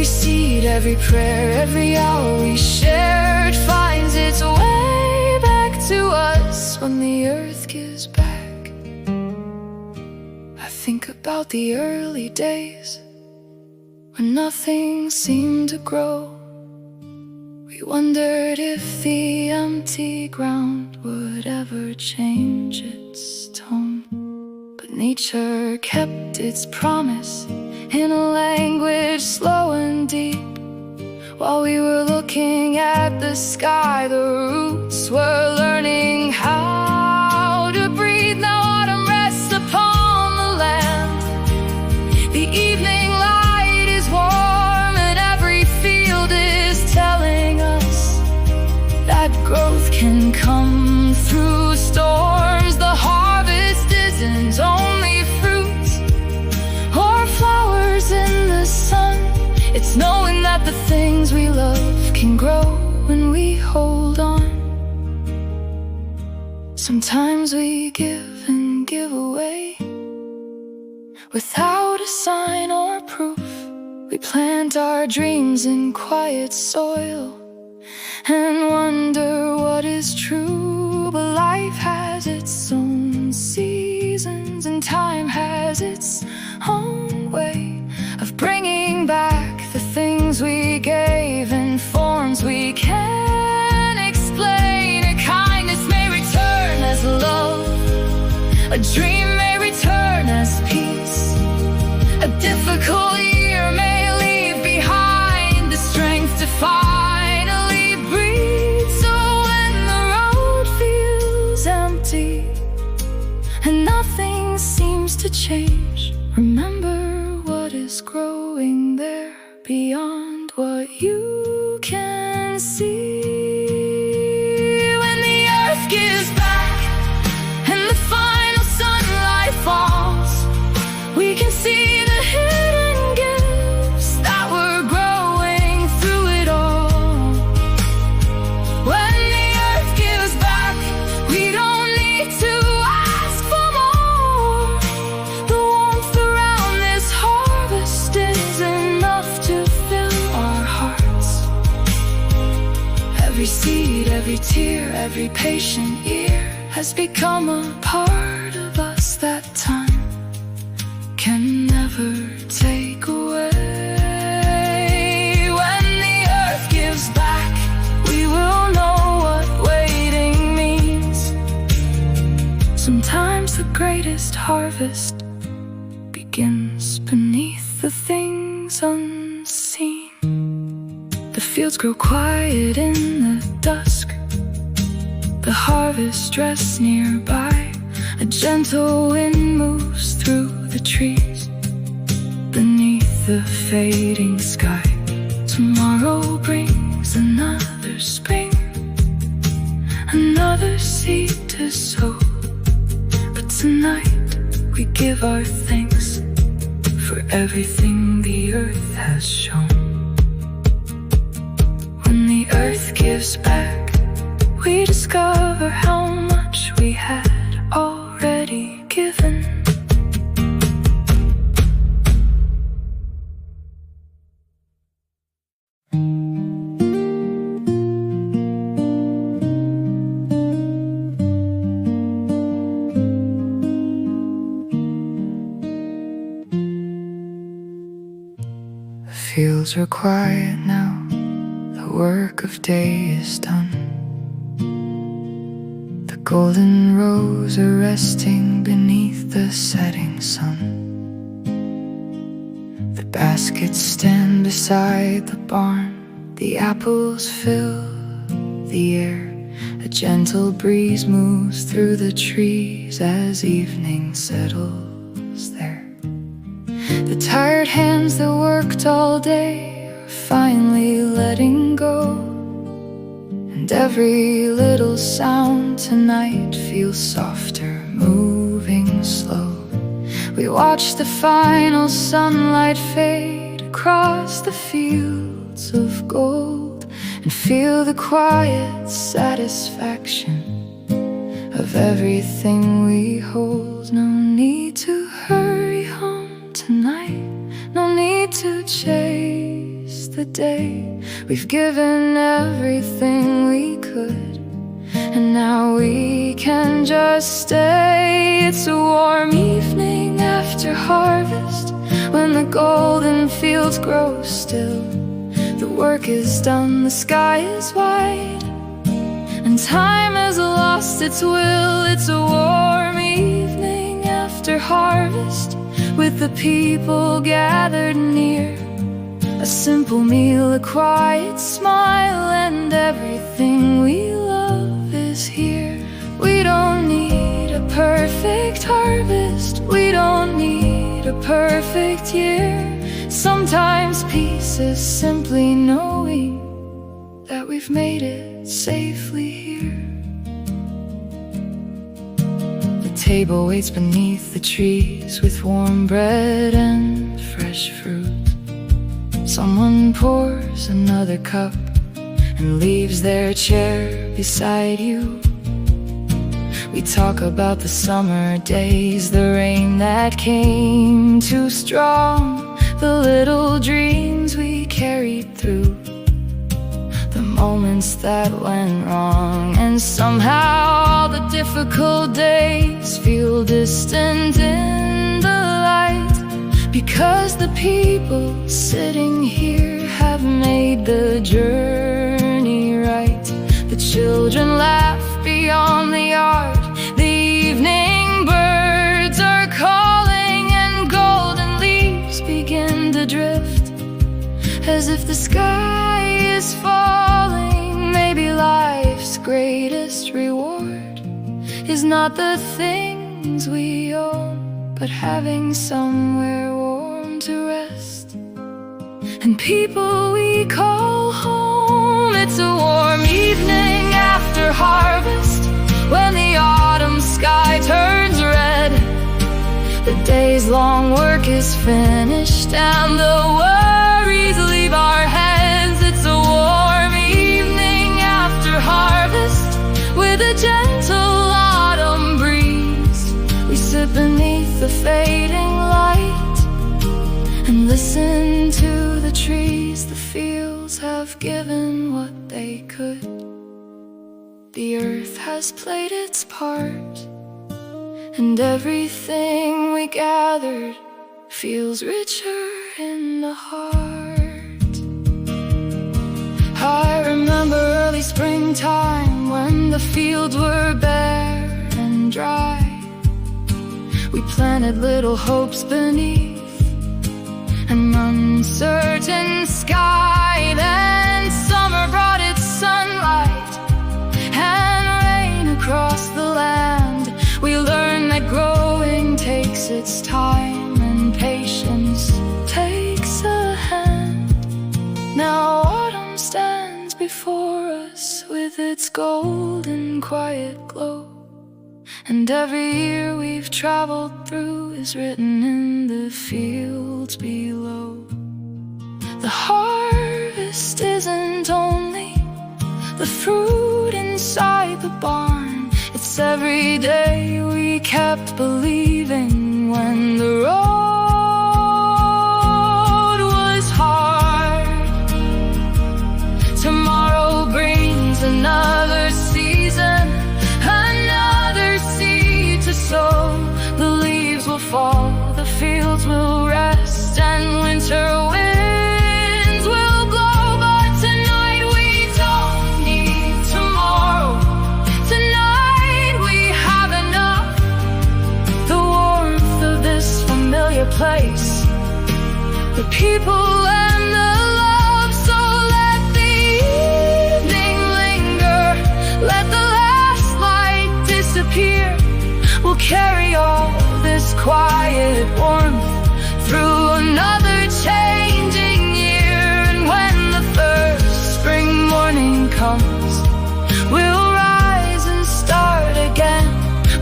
Every seed, every prayer, every hour we shared finds its way back to us when the earth gives back. I think about the early days when nothing seemed to grow. We wondered if the empty ground would ever change its tone. But nature kept its promise in a language slow and deep. While we were looking at the sky, the roots were learning how to breathe. Now autumn rests upon the land. The evening light is warm, and every field is telling us that growth can come through storms. The harvest isn't only fruits or flowers in the sun. It's knowing that the things we love can grow when we hold on. Sometimes we give and give away without a sign or proof. We plant our dreams in quiet soil and wonder what is true. But life has its own seasons, and time has its own way of bringing back the things we gave in forms we can't explain. A kindness may return as love, a dream may return as peace. A difficult year may leave behind the strength to finally breathe. So when the road feels empty and nothing seems to change, remember what is growing there beyond what you can see. When the earth gives back and the final sunlight falls, we can see the hidden gifts that were growing through it all. When the earth gives back, we don't need to ask for more. The warmth around this harvest is enough to fill our hearts. Every seed, every tear, every patient year has become a part of us that time can never take away. When the earth gives back, we will know what waiting means. Sometimes the greatest harvest begins beneath the things unseen. The fields grow quiet in the dusk, the harvest rests nearby. A gentle wind moves through the trees beneath the fading sky. Tomorrow brings another spring, another seed to sow. But tonight we give our thanks for everything the earth has shown. When the earth gives back, we discover how much we had already given. The fields are quiet now, the work of day is done. The golden rows are resting beneath the setting sun. The baskets stand beside the barn, the apples fill the air. A gentle breeze moves through the trees as evening settles there. The tired hands that worked all day are finally letting go, and every little sound tonight feels softer, moving slow. We watch the final sunlight fade across the fields of gold, and feel the quiet satisfaction of everything we hold. No need to hurry home tonight, no need to chase the day. We've given everything we could, and now we can just stay. It's a warm evening after harvest, when the golden fields grow still. The work is done, the sky is wide, and time has lost its will. It's a warm evening after harvest, with the people gathered near. A simple meal, a quiet smile, and everything we love is here. We don't need a perfect harvest, we don't need a perfect year. Sometimes peace is simply knowing that we've made it safely here. The table waits beneath the trees, with warm bread and fresh fruit. Someone pours another cup and leaves their chair beside you. We talk about the summer days, the rain that came too strong, the little dreams we carried through, the moments that went wrong. And somehow all the difficult days feel distant in the light, because the people sitting here have made the journey right. The children laugh beyond the yard, the evening birds are calling, and golden leaves begin to drift, as if the sky is falling. Maybe life's greatest reward is not the things we own, but having somewhere warm to rest, and people we call home. It's a warm evening after harvest, when the autumn sky turns red. The day's long work is finished, and the worries leave our heads. It's a warm evening after harvest, with a gentle autumn breeze. We sit beneath the fading light and listen to the trees. The fields have given what they could, the earth has played its part, and everything we gathered feels richer in the heart. I remember early springtime, when the fields were bare and dry. We planted little hopes beneath an uncertain sky. Then summer brought its sunlight and rain across the land. We learned that growing takes its time, and patience takes a hand. Now autumn stands before us, with its golden quiet glow, and every year we've traveled through is written in the fields below. The harvest isn't only the fruit inside the barn, it's every day we kept believing when the road was hard. Tomorrow brings another season, another seed to sow. The leaves will fall, the fields will rest, and winter winds will blow. But tonight we don't need tomorrow. Tonight we have enough, the warmth of this familiar place, the people and the love. So let the evening linger, let the last light disappear. We'll carry all this quiet warmth through another changing year. And when the first spring morning comes, we'll rise and start again,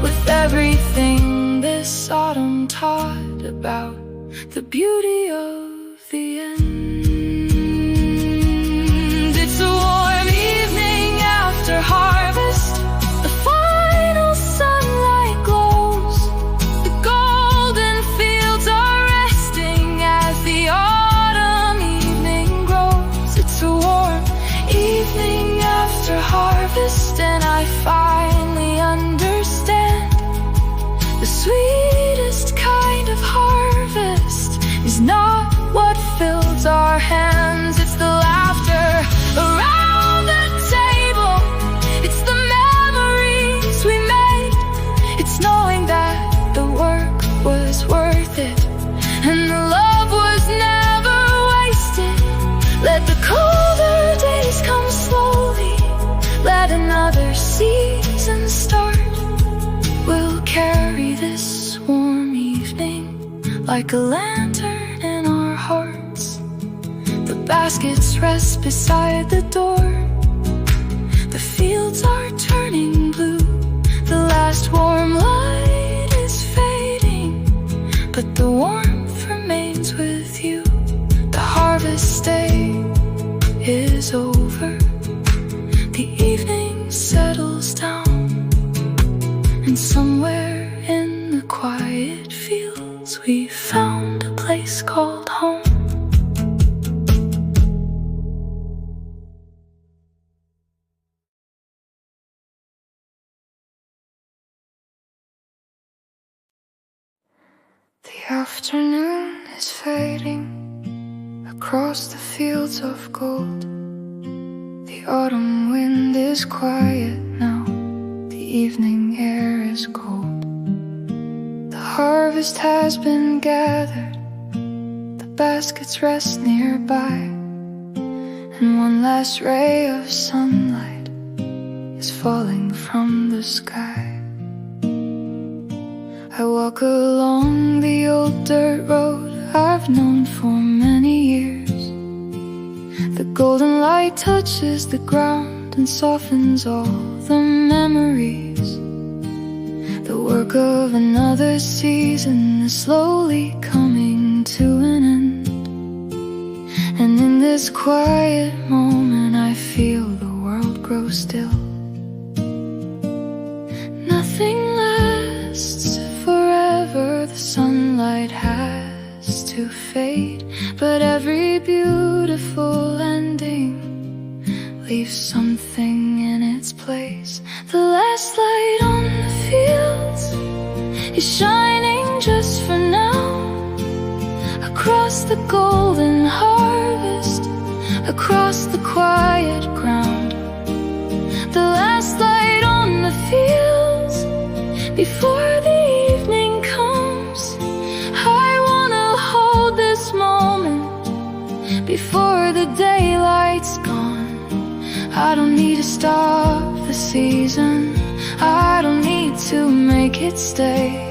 with everything this autumn taught about the beauty of the end. It's a warm evening after harvest, the final sunlight glows, the golden fields are resting as the autumn evening grows. like a lantern in our hearts. The baskets rest beside the door. The fields are turning blue. The last warm light is fading, but the warmth remains with you. The harvest day is over. The evening settles down, and somewhere in the quiet fields we found a place called home. The afternoon is fading across the fields of gold. The autumn wind is quiet now. The evening air is cold. The harvest has been gathered. The baskets rest nearby, and one last ray of sunlight is falling from the sky. I walk along the old dirt road I've known for many years. The golden light touches the ground and softens all the memories. The work of another season is slowly coming to an end, and in this quiet moment I feel the world grow still. Nothing lasts forever, the sunlight has to fade, but every beautiful ending leaves something in its place. The last light on the fields is shining just for now, across the golden harvest, across the quiet ground. The last light on the fields before the evening comes. I wanna hold this moment before the daylight's gone. I don't need to stop the season, I don't need to make it stay.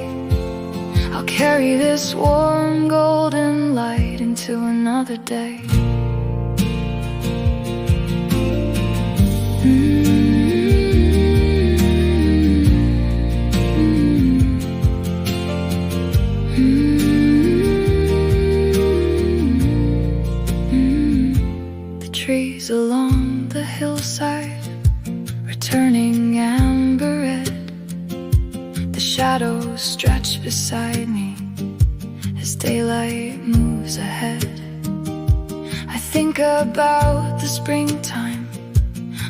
I'll carry this warm golden light into another day. The trees along the hillside are turning amber red. The shadows stretch beside me as daylight moves ahead. I think about the springtime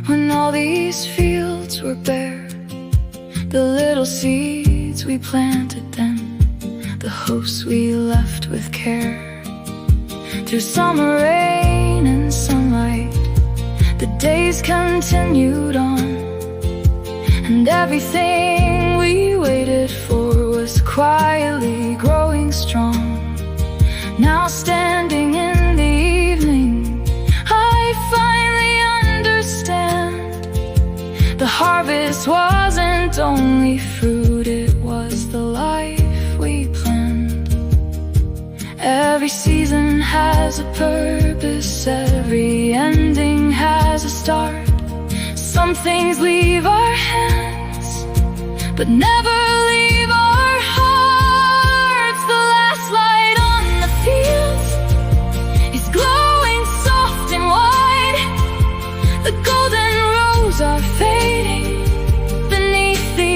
when all these fields were bare. The little seeds we planted then, the hopes we left with care. Through summer rain and sunlight, the days continued on, and everything we waited for was quietly growing strong. Now standing in the evening, I finally understand. The harvest wasn't only fruit, it was the life we planned. Every season has a purpose, every ending has a start. Some things leave our hands, but never leave our hearts. The last light on the fields is glowing soft and wide. The golden rose are fading beneath the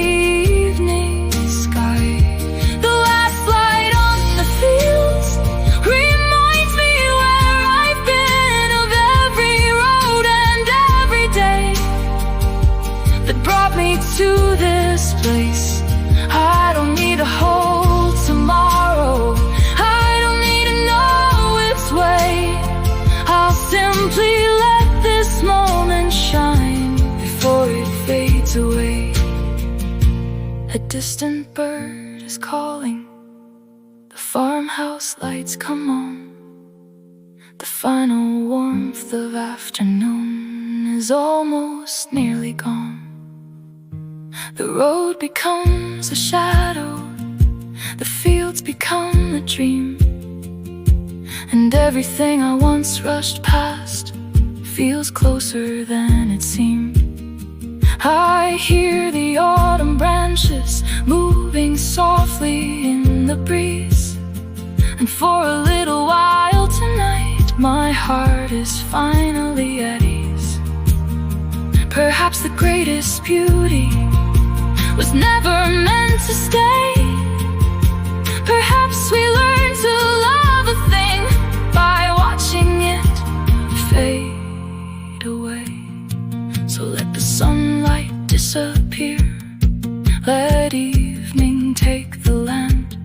evening sky. The last light on the fields reminds me where I've been, of every road and every day that brought me to this place. I don't need to hold tomorrow, I don't need to know its way. I'll simply let this moment shine before it fades away. A distant bird is calling, the farmhouse lights come on. The final warmth of afternoon is almost nearly gone. The road becomes a shadow, the field fields become a dream, and everything I once rushed past feels closer than it seemed. I hear the autumn branches moving softly in the breeze, and for a little while tonight my heart is finally at ease. Perhaps the greatest beauty was never meant to stay. Perhaps we learn to love a thing by watching it fade away. So let the sunlight disappear, let evening take the land.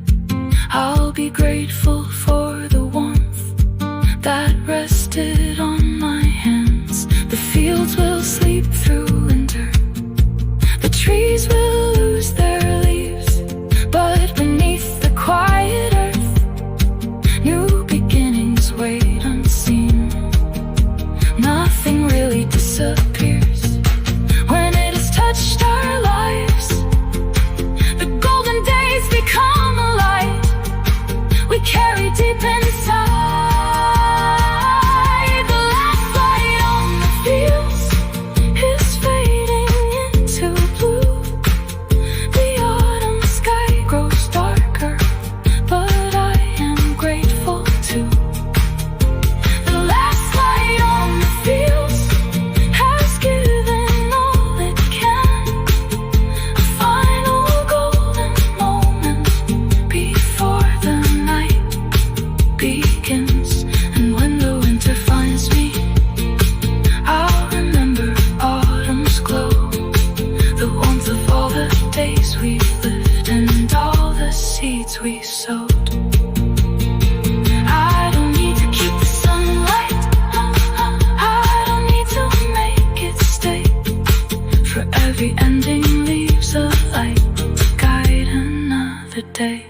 I'll be grateful for the warmth that rested on my hands. The fields will sleep through winter, the trees will lose their leaves, but beneath the quiet earth, new beginnings wait unseen. Nothing really disappears when it has touched our lives. The golden days become a light we carry deep inside. The last light on the fields is fading into blue. The autumn sky grows darker, but I am grateful too. The last light on the fields has given all it can, a final golden moment before the night begins. And when the winter finds me, I'll remember autumn's glow, the warmth of all the days we've lived and all the seeds we sowed. I don't need to keep the sunlight, I don't need to make it stay, for every ending leaves a light to guide another day.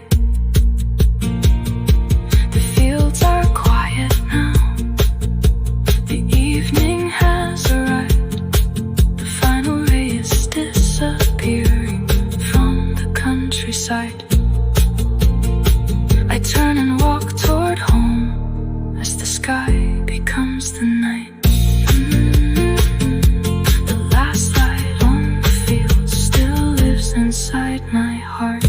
The fields are quiet now, the evening has arrived, the final ray is disappearing from the countryside. I turn and walk toward home as the sky becomes the night. The last light on the field still lives inside my heart.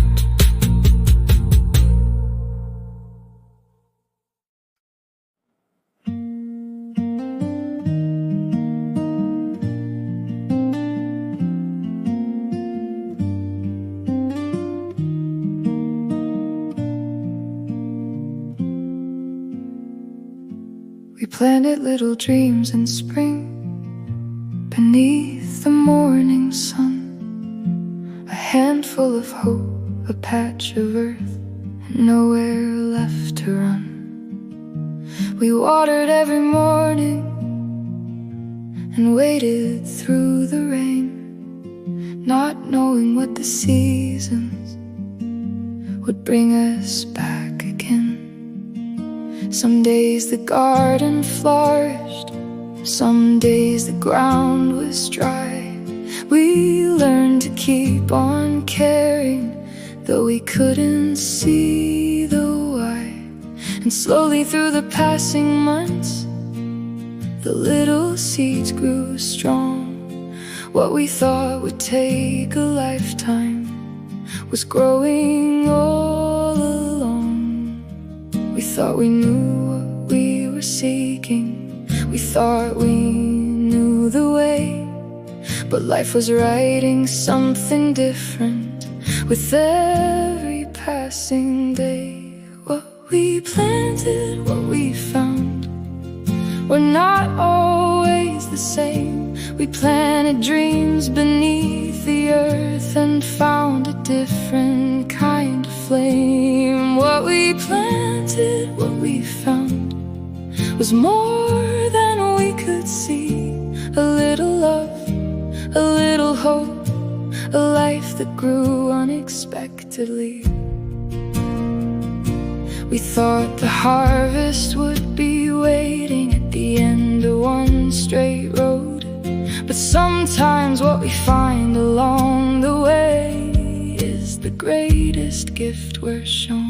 We planted little dreams in spring beneath the morning sun, a handful of hope, a patch of earth, and nowhere left to run. We watered every morning and waited through the rain, not knowing what the seasons would bring us back again. Some days the garden flourished, some days the ground was dry. We learned to keep on caring, though we couldn't see the why. And slowly through the passing months, the little seeds grew strong. What we thought would take a lifetime was growing all along. We thought we knew what we were seeking, we thought we knew the way, but life was writing something different with every passing day. What we planted, what we found, were not always the same. We planted dreams beneath the earth and found a different kind of flame. What we planted, what we found, was more than we could see. A little love, a little hope, a life that grew unexpectedly. We thought the harvest would be waiting at the end of one straight road, but sometimes what we find along the way is the greatest gift we're shown.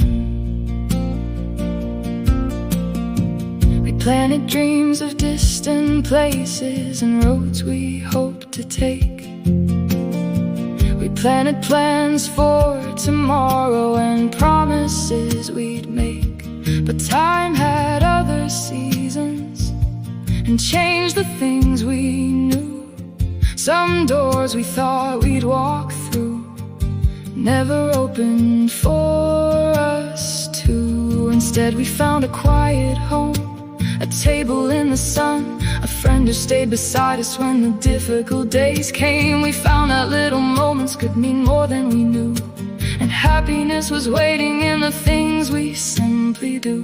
We planted dreams of distant places and roads we hope to take. We planted plans for tomorrow and promises we'd make. But time had other seasons and changed the things we knew. Some doors we thought we'd walk through never opened for us to. Instead we found a quiet home, a table in the sun, a friend who stayed beside us when the difficult days came. We found that little moments could mean more than we knew, and happiness was waiting in the things we simply do.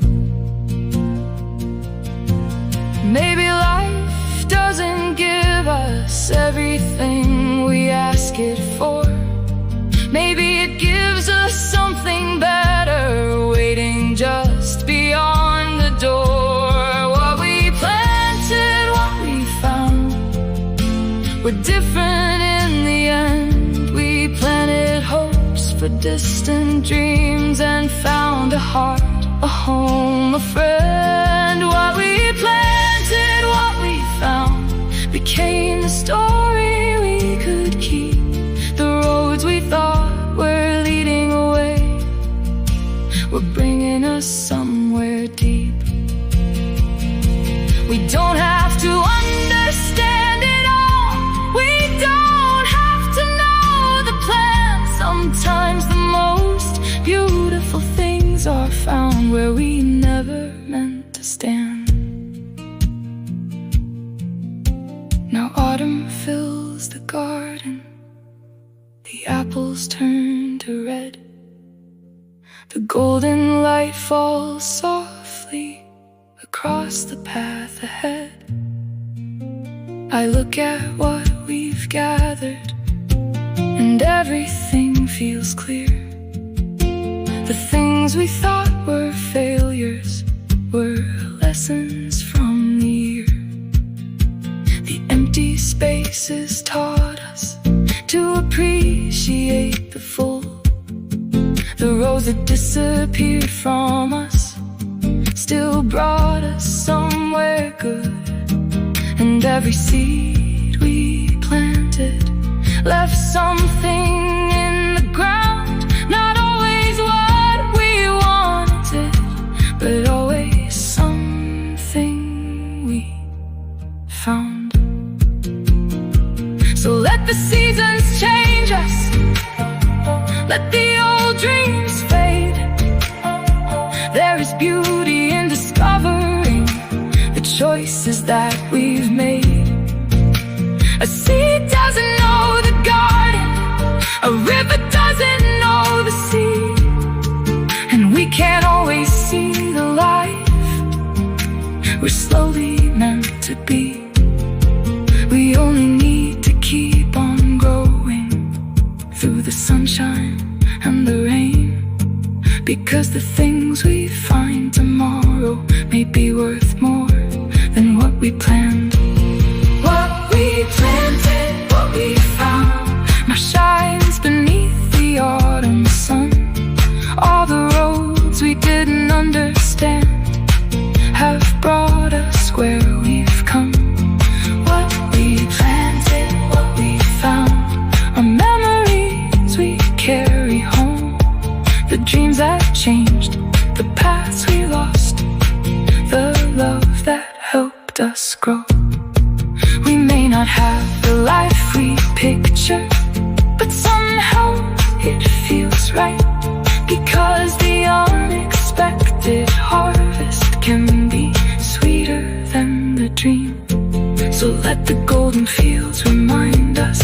Maybe life doesn't give us everything we ask it for. Maybe it gives us something better waiting just beyond the door. What we planted, what we found, we're different in the end. We planted hopes for distant dreams and found a heart, a home, a friend. What we planted, what we found, became the story we could keep. The roads we thought were leading away were bringing us somewhere deep. We don't have to understand it all, we don't have to know the plan. Sometimes the most beautiful things are found where we never meant to stand. Now autumn fills the garden, the apples turn to red, the golden light falls softly across the path ahead. I look at what we've gathered and everything feels clear. The things we thought were failures were lessons from the year. The empty spaces taught us to appreciate the full. The roads that disappeared from us still brought us somewhere good. And every seed we planted left something in the ground. Not always what we wanted, but always something we found. So let the seasons change us, let the old dreams fade. There is beauty in discovering the choices that we've made. A seed doesn't know the garden, a river doesn't know the sea, and we can't always see the life we're slowly meant to be. We only need to keep on growing through the sunshine and the rain, because the things we find tomorrow may be worth more than what we planned. What we planted, what we found, now shines beneath the autumn sun. All the roads we didn't understand have brought us where we've come. What we planted, what we found, are memories we carry home. The dreams that changed, the paths we lost, the love that helped us grow. We may not have the life we picture, but somehow it feels right, because the unexpected harvest can be sweeter than the dream. So let the golden fields remind us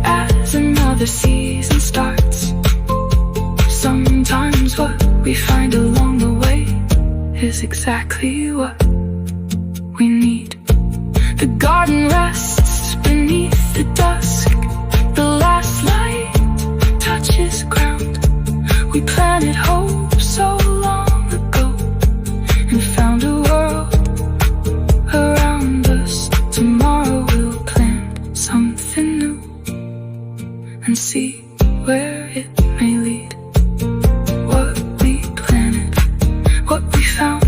as another season starts. Sometimes what we find along the way is exactly what we need. The garden rests beneath the dusk, the last light touches ground. We planted hope so long ago and found a world around us. Tomorrow we'll plant something new and see where where it may lead. What we planted, what we found,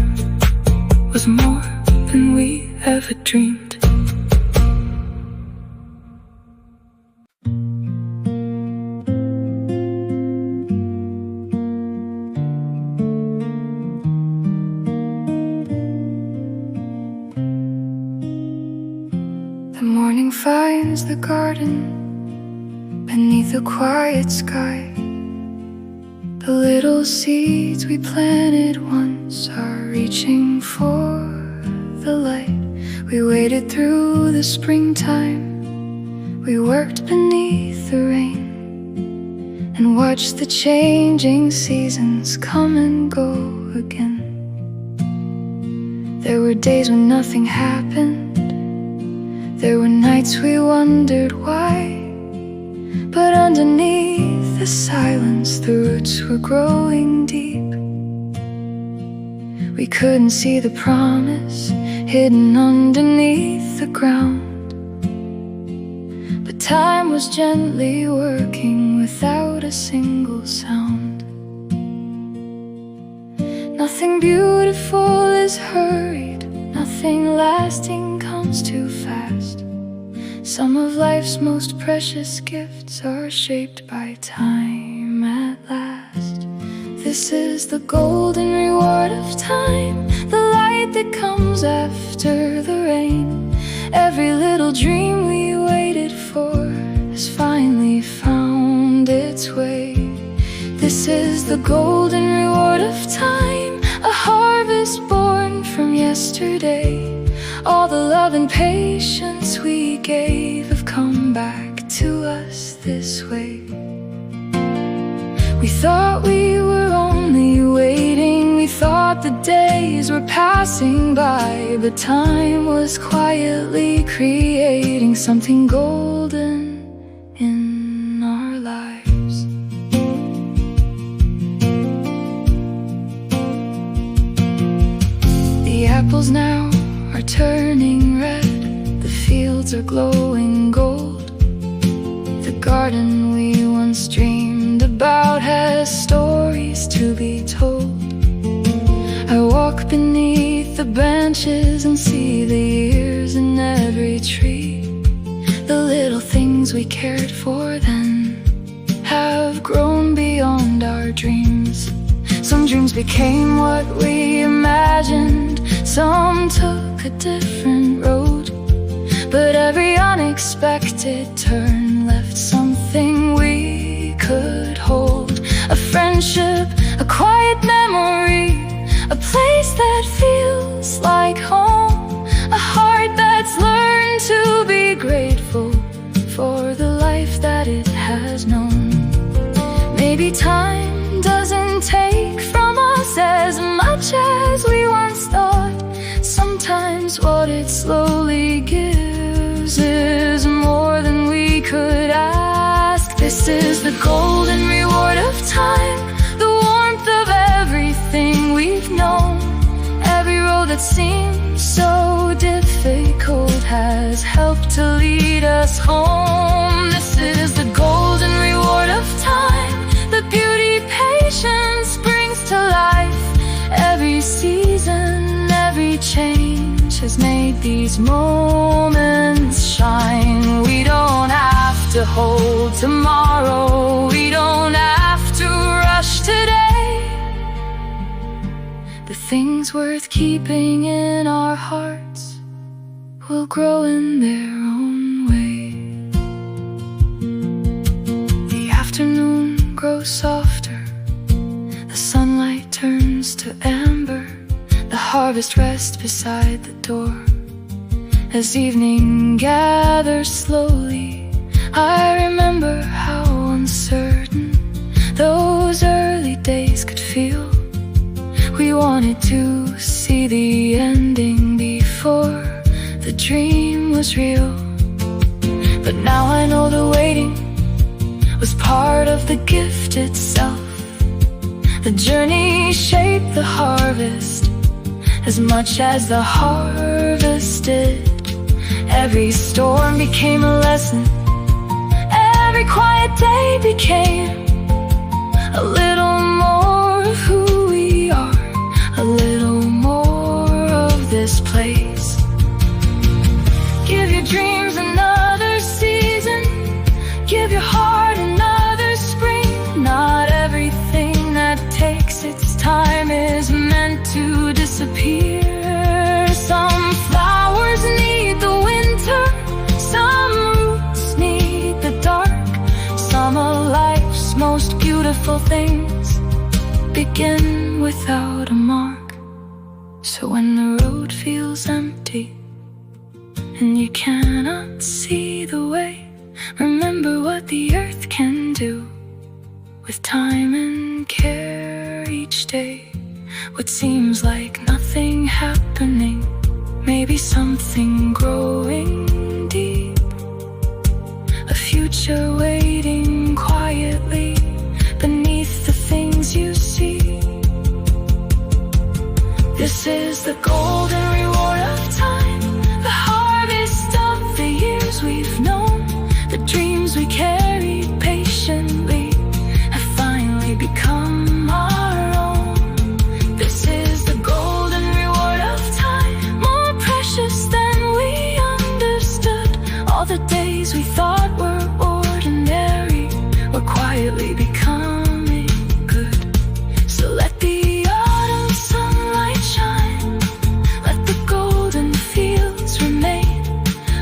was more than we ever dreamed. The morning finds the garden beneath a quiet sky. The little seeds we planted once are reaching for the light. We waited through the springtime, we worked beneath the rain, and watched the changing seasons come and go again. There were days when nothing happened, there were nights we wondered why. But underneath the silence, the roots were growing deep. We couldn't see the promise hidden underneath the ground, but time was gently working without a single sound. Nothing beautiful is hurried, nothing lasting comes too fast. Some of life's most precious gifts are shaped by time at last. This is the golden reward of time, the light that comes after the rain. Every little dream we waited for has finally found its way. This is the golden reward of time, a harvest born from yesterday. All the love and patience we gave have come back to us this way. We thought we were only waiting, we thought the days were passing by, but time was quietly creating something golden in our lives. The apples now are turning red, the fields are glowing gold. The garden we once dreamed about has stories to be told. I walk beneath the branches and see the years in every tree. The little things we cared for then have grown beyond our dreams. Some dreams became what we imagined, some took a different road, but every unexpected turn left something we could hold. A friendship, a quiet memory, a place that feels like home, a heart that's learned to be grateful for the life that it has known. Maybe time doesn't take from us as much as we once thought. Sometimes what it slowly gives is more than we could ask. This is the golden reward of time, the warmth of everything we've known. Every road that seems so difficult has helped to lead us home. This is the golden reward of time, the beauty patience brings to life. Every season, every change has made these moments shine. We don't have to hold tomorrow, we don't have to rush today. The things worth keeping in our hearts will grow in their own way. The afternoon grows softer, the sunlight turns to amber. The harvest rests beside the door. As evening gathers slowly, I remember how uncertain those early days could feel. We wanted to see the ending before the dream was real. But now I know the waiting was part of the gift itself. The journey shaped the harvest as much as the harvest did. Every storm became a lesson, every quiet quiet day became a little more of who we are, a little more of this place. Give your dreams another season, give your heart another spring. Not everything that takes its time is meant to disappear. Some flowers need the winter, some roots need the dark. Some of life's most beautiful things begin without a mark. So when the road feels empty and you cannot see the way, remember what the earth can do with time and care each day. What seems like nothing happening, maybe something growing deep, a future waiting quietly beneath the things you see. This is the golden reward of time, the harvest of the years we've known. The dreams we carried patiently have finally become our own. This is the golden reward of time, more precious than we understood. All the days we thought were ordinary were quietly becoming good. So let the autumn sunlight shine, let the golden fields remain.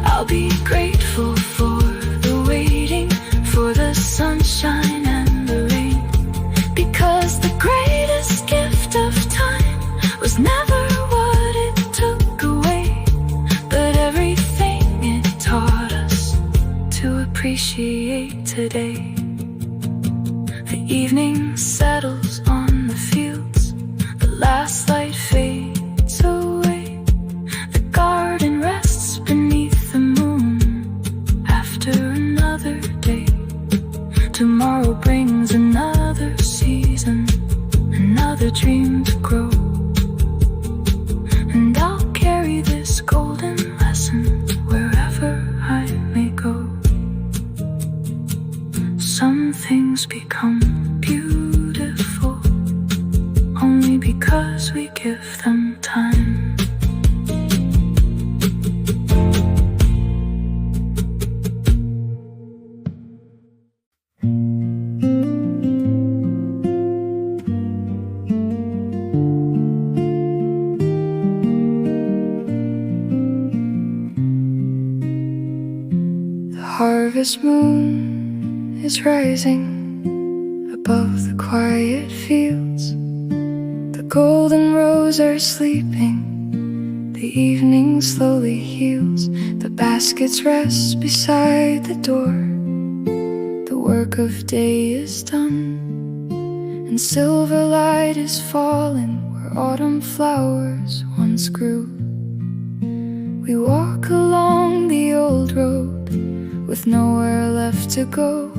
I'll be grateful for the waiting, for the sunshine and the rain, because the greatest gift of time was never what it took away, but everything it taught us to appreciate today. The evening settles on the fields, the last light fades away. The garden rests beneath the moon after another day. Tomorrow brings another season, another dream to grow. And I'll carry this golden lesson wherever I may go. Some things become beautiful only because we give them time. Harvest moon is rising above the quiet fields. The golden rows are sleeping, the evening slowly heals. The baskets rest beside the door, the work of day is done, and silver light is falling where autumn flowers once grew. We walk along the old road with nowhere left to go.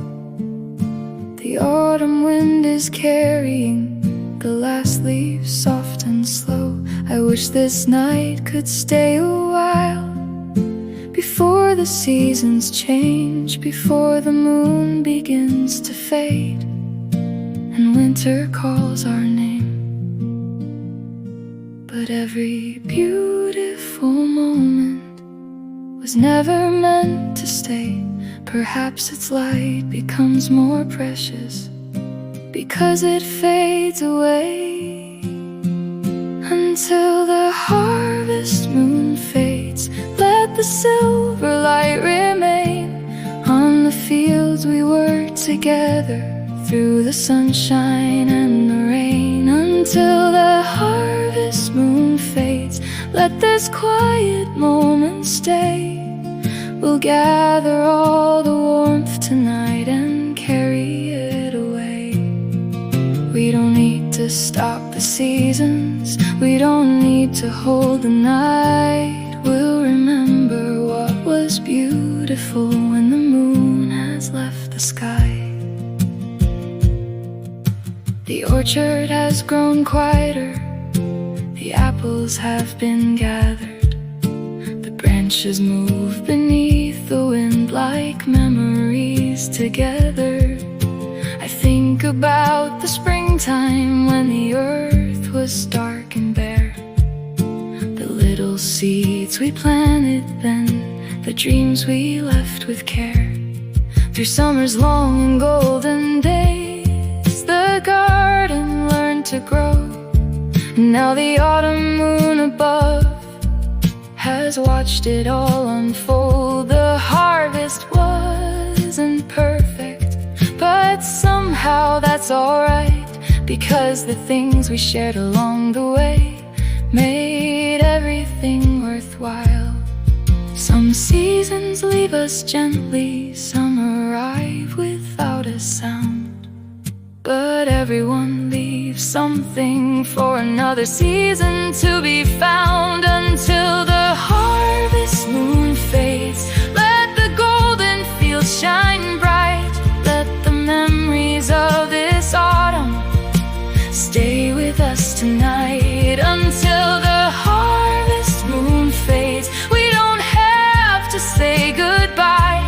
The autumn wind is carrying the last leaves soft and slow. I wish this night could stay a while, before the seasons change, before the moon begins to fade and winter calls our name. But every beautiful moment was never meant to stay. Perhaps its light becomes more precious because it fades away. Until the harvest moon fades, let the silver light remain on the fields we worked together through the sunshine and the rain. Until the harvest moon fades, let this quiet moment stay. We'll gather all the warmth tonight and carry it away. We don't need to stop the seasons, we don't need to hold the night. We'll remember what was beautiful when the moon has left the sky. The orchard has grown quieter, the apples have been gathered. Branches move beneath the wind like memories together. about the springtime when the earth was dark and bare. The little seeds we planted then, the dreams we left with care. Through summer's long and golden days, the garden learned to grow. And now the autumn moon above has watched it all unfold. The harvest wasn't perfect, but somehow that's alright, because the things we shared along the way made everything worthwhile. Some seasons leave us gently, some arrive without a sound, but everyone leaves something for another season to be found. Until the harvest moon fades, let the golden fields shine bright. Let the memories of this autumn stay with us tonight. Until the harvest moon fades, we don't have to say goodbye.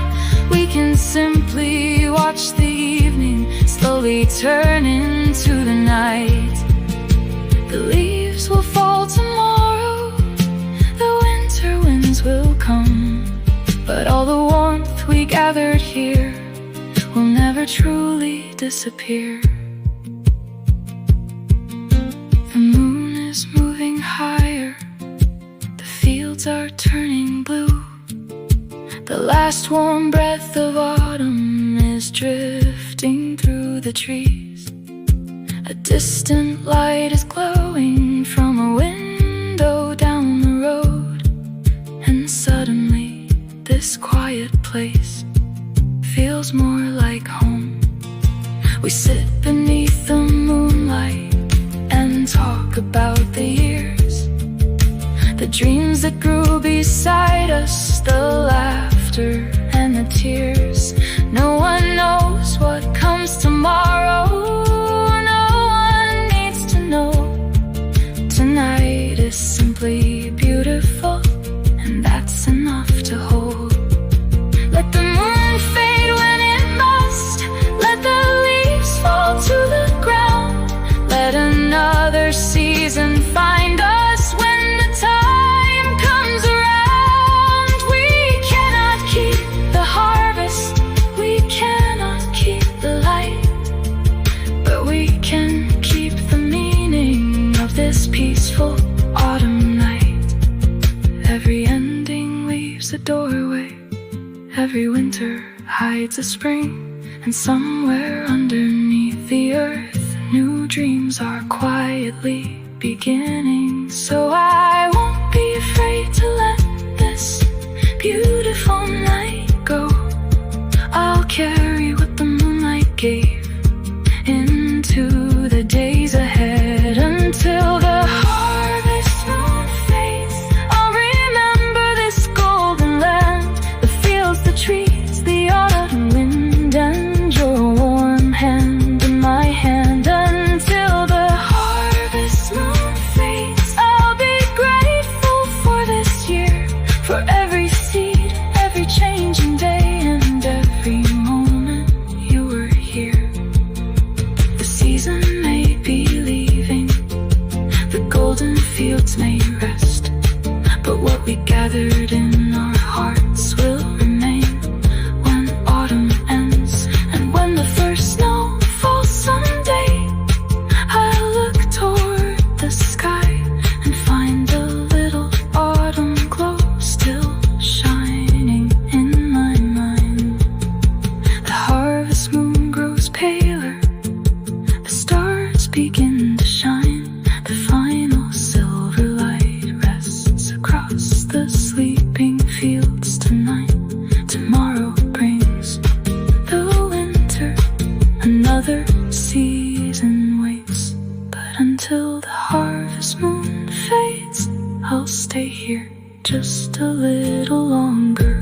We can simply watch the evening slowly turn into the night. The leaves will fall tomorrow, the winter winds will come, but all the warmth we gathered here will never truly disappear. The moon is moving higher, the fields are turning blue. The last warm breath of autumn is drifting through the trees. A distant light is glowing from a window down the road, and suddenly this quiet place feels more like home. We sit beneath the moonlight and talk about the years, the dreams that grew beside us, the laughter and the tears. No one knows what comes tomorrow, no one needs to know. Tonight is simply beautiful, and that's enough to hold. Let the moon fade when it must, let the leaves fall to the ground. Let another season find us when the time comes around. We cannot keep the harvest, we cannot keep the light, but we can keep the meaning of this peaceful autumn night. Every ending leaves a doorway, every winter hides a spring, and somewhere underneath the earth, new dreams are quietly beginning. So I won't be afraid to let this beautiful night go. I'll carry what the moonlight gave into the days ahead. Until the harvest moon fades, I'll remember this golden land, the fields, the trees, the autumn wind, and your warm hand in my hand. Until the harvest moon fades, I'll be grateful for this year, for every seed, every changing day, and every moment you were here. The season may be leaving, the golden fields may rest, but what we gathered in our hearts will remain. When autumn ends, and when the first snow falls someday, I'll look toward the sky and find a little autumn glow still shining in my mind. The harvest moon grows paler, the stars begin to shine. The final silver light rests across the sleeping fields tonight. Tomorrow brings the winter, another season waits, but until the harvest moon fades, I'll stay here just a little longer.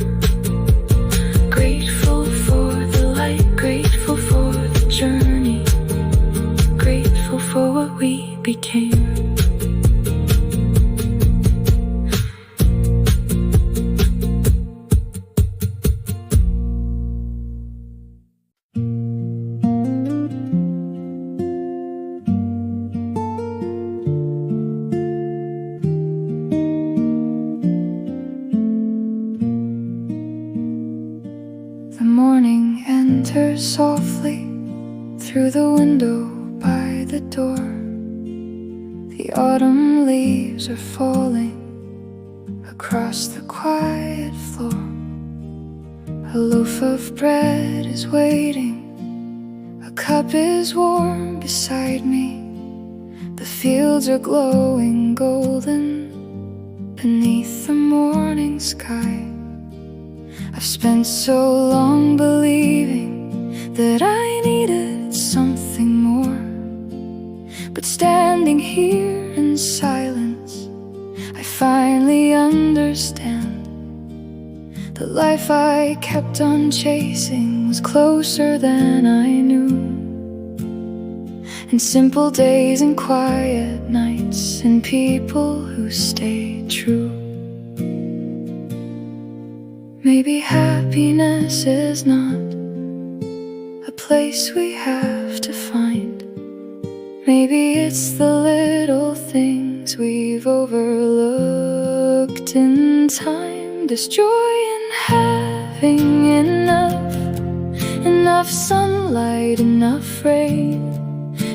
Grateful for the light, grateful for the journey, grateful for what we became. window by the door. The autumn leaves are falling across the quiet floor. A loaf of bread is waiting, a cup is warm beside me. The fields are glowing golden beneath the morning sky. I've spent so long believing that I needed something more, but standing here in silence, I finally understand. The life I kept on chasing was closer than I knew. And simple days and quiet nights and people who stayed true. Maybe happiness is not a place we have to find. Maybe it's the little things we've overlooked in time. There's joy in having enough sunlight, enough rain,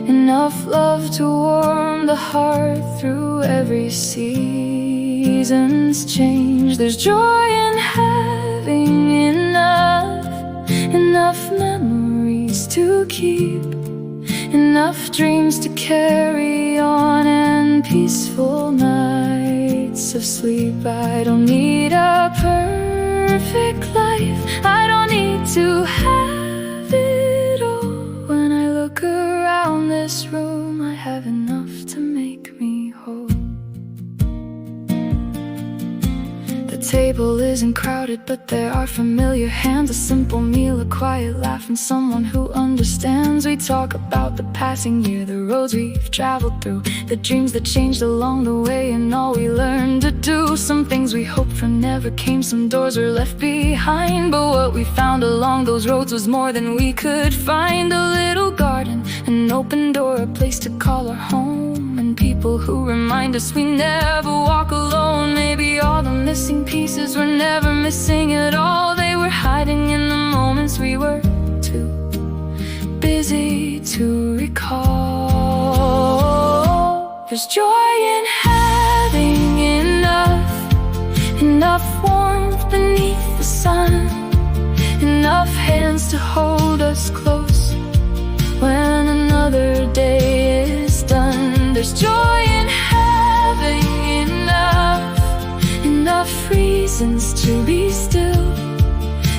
enough love to warm the heart through every season's change. There's joy in having enough memories to keep, enough dreams to carry on, and peaceful nights of sleep. I don't need a perfect life, I don't need to have it all. When I look around this room, I have enough to make me whole. The table isn't crowded, but there are familiar hands. A simple meal, a quiet laugh, and someone who understands. We talk about the passing year, the roads we've traveled through, the dreams that changed along the way, and all we learned to do. Some things we hoped for never came, some doors were left behind, but what we found along those roads was more than we could find. A little garden, an open door, a place to call our home, and people who remind us we never walk alone. Maybe all the missing pieces were never missing at all. They were hiding in the moments we were too busy to recall. There's joy in having enough warmth beneath the sun, enough hands to hold us close when another day is done. There's joy in having enough reasons to be still,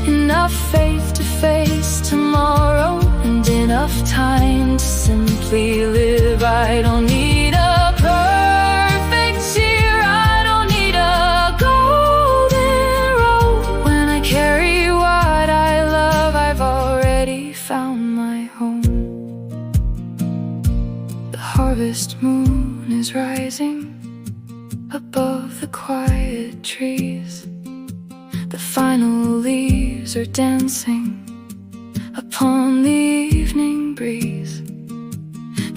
enough faith to face tomorrow, and enough time to simply live. I don't need a perfect year, I don't need a golden road. When I carry what I love, I've already found my home. The harvest moon is rising above the quiet trees. The final leaves are dancing upon the evening breeze.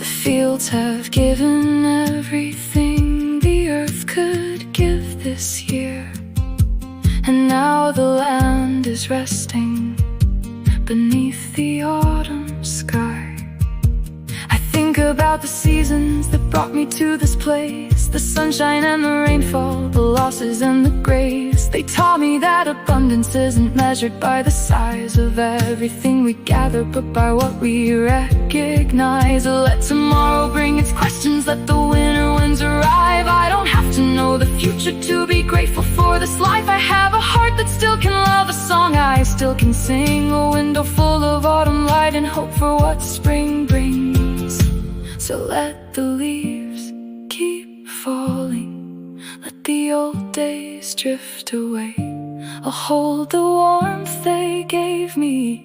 The fields have given everything the earth could give this year, and now the land is resting beneath the autumn sky. I think about the seasons that brought me to this place, the sunshine and the rainfall, the losses and the grace. They taught me that abundance isn't measured by the size of everything we gather, but by what we recognize. Let tomorrow bring its questions, let the winter winds arrive. I don't have to know the future to be grateful for this life. I have a heart that still can love, a song I still can sing, a window full of autumn light and hope for what spring brings. So let the leaves keep falling, let the old days drift away. I'll hold the warmth they gave me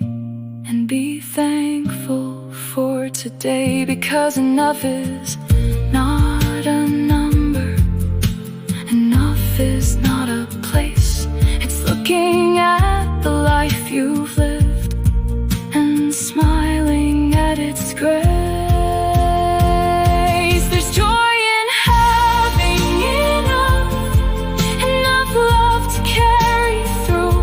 and be thankful for today, because enough is not a number, enough is not a place. It's looking at the life you've lived and smiling at its grace. There's joy in having enough love to carry through,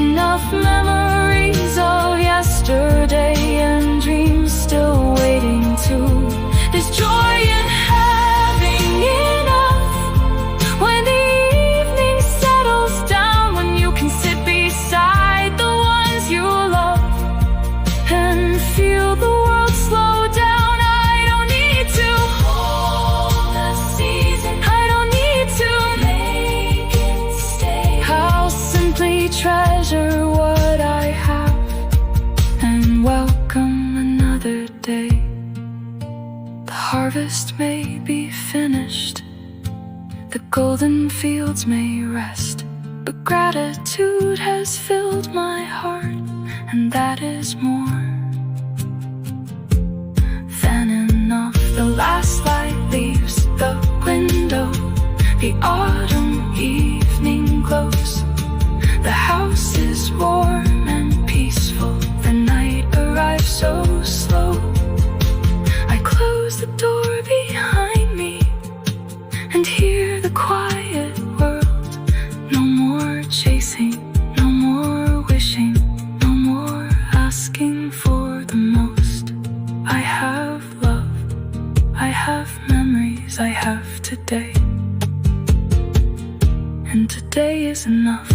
enough memories of yesterday and dreams still another day. The harvest may be finished, the golden fields may rest, but gratitude has filled my heart, and that is more than enough. The last light leaves the window, the autumn evening glows. The house is warm and peaceful, the night arrives so slow. I close the door behind me and hear the quiet world. No more chasing, no more wishing, no more asking for the most. I have love, I have memories, I have today, and today is enough.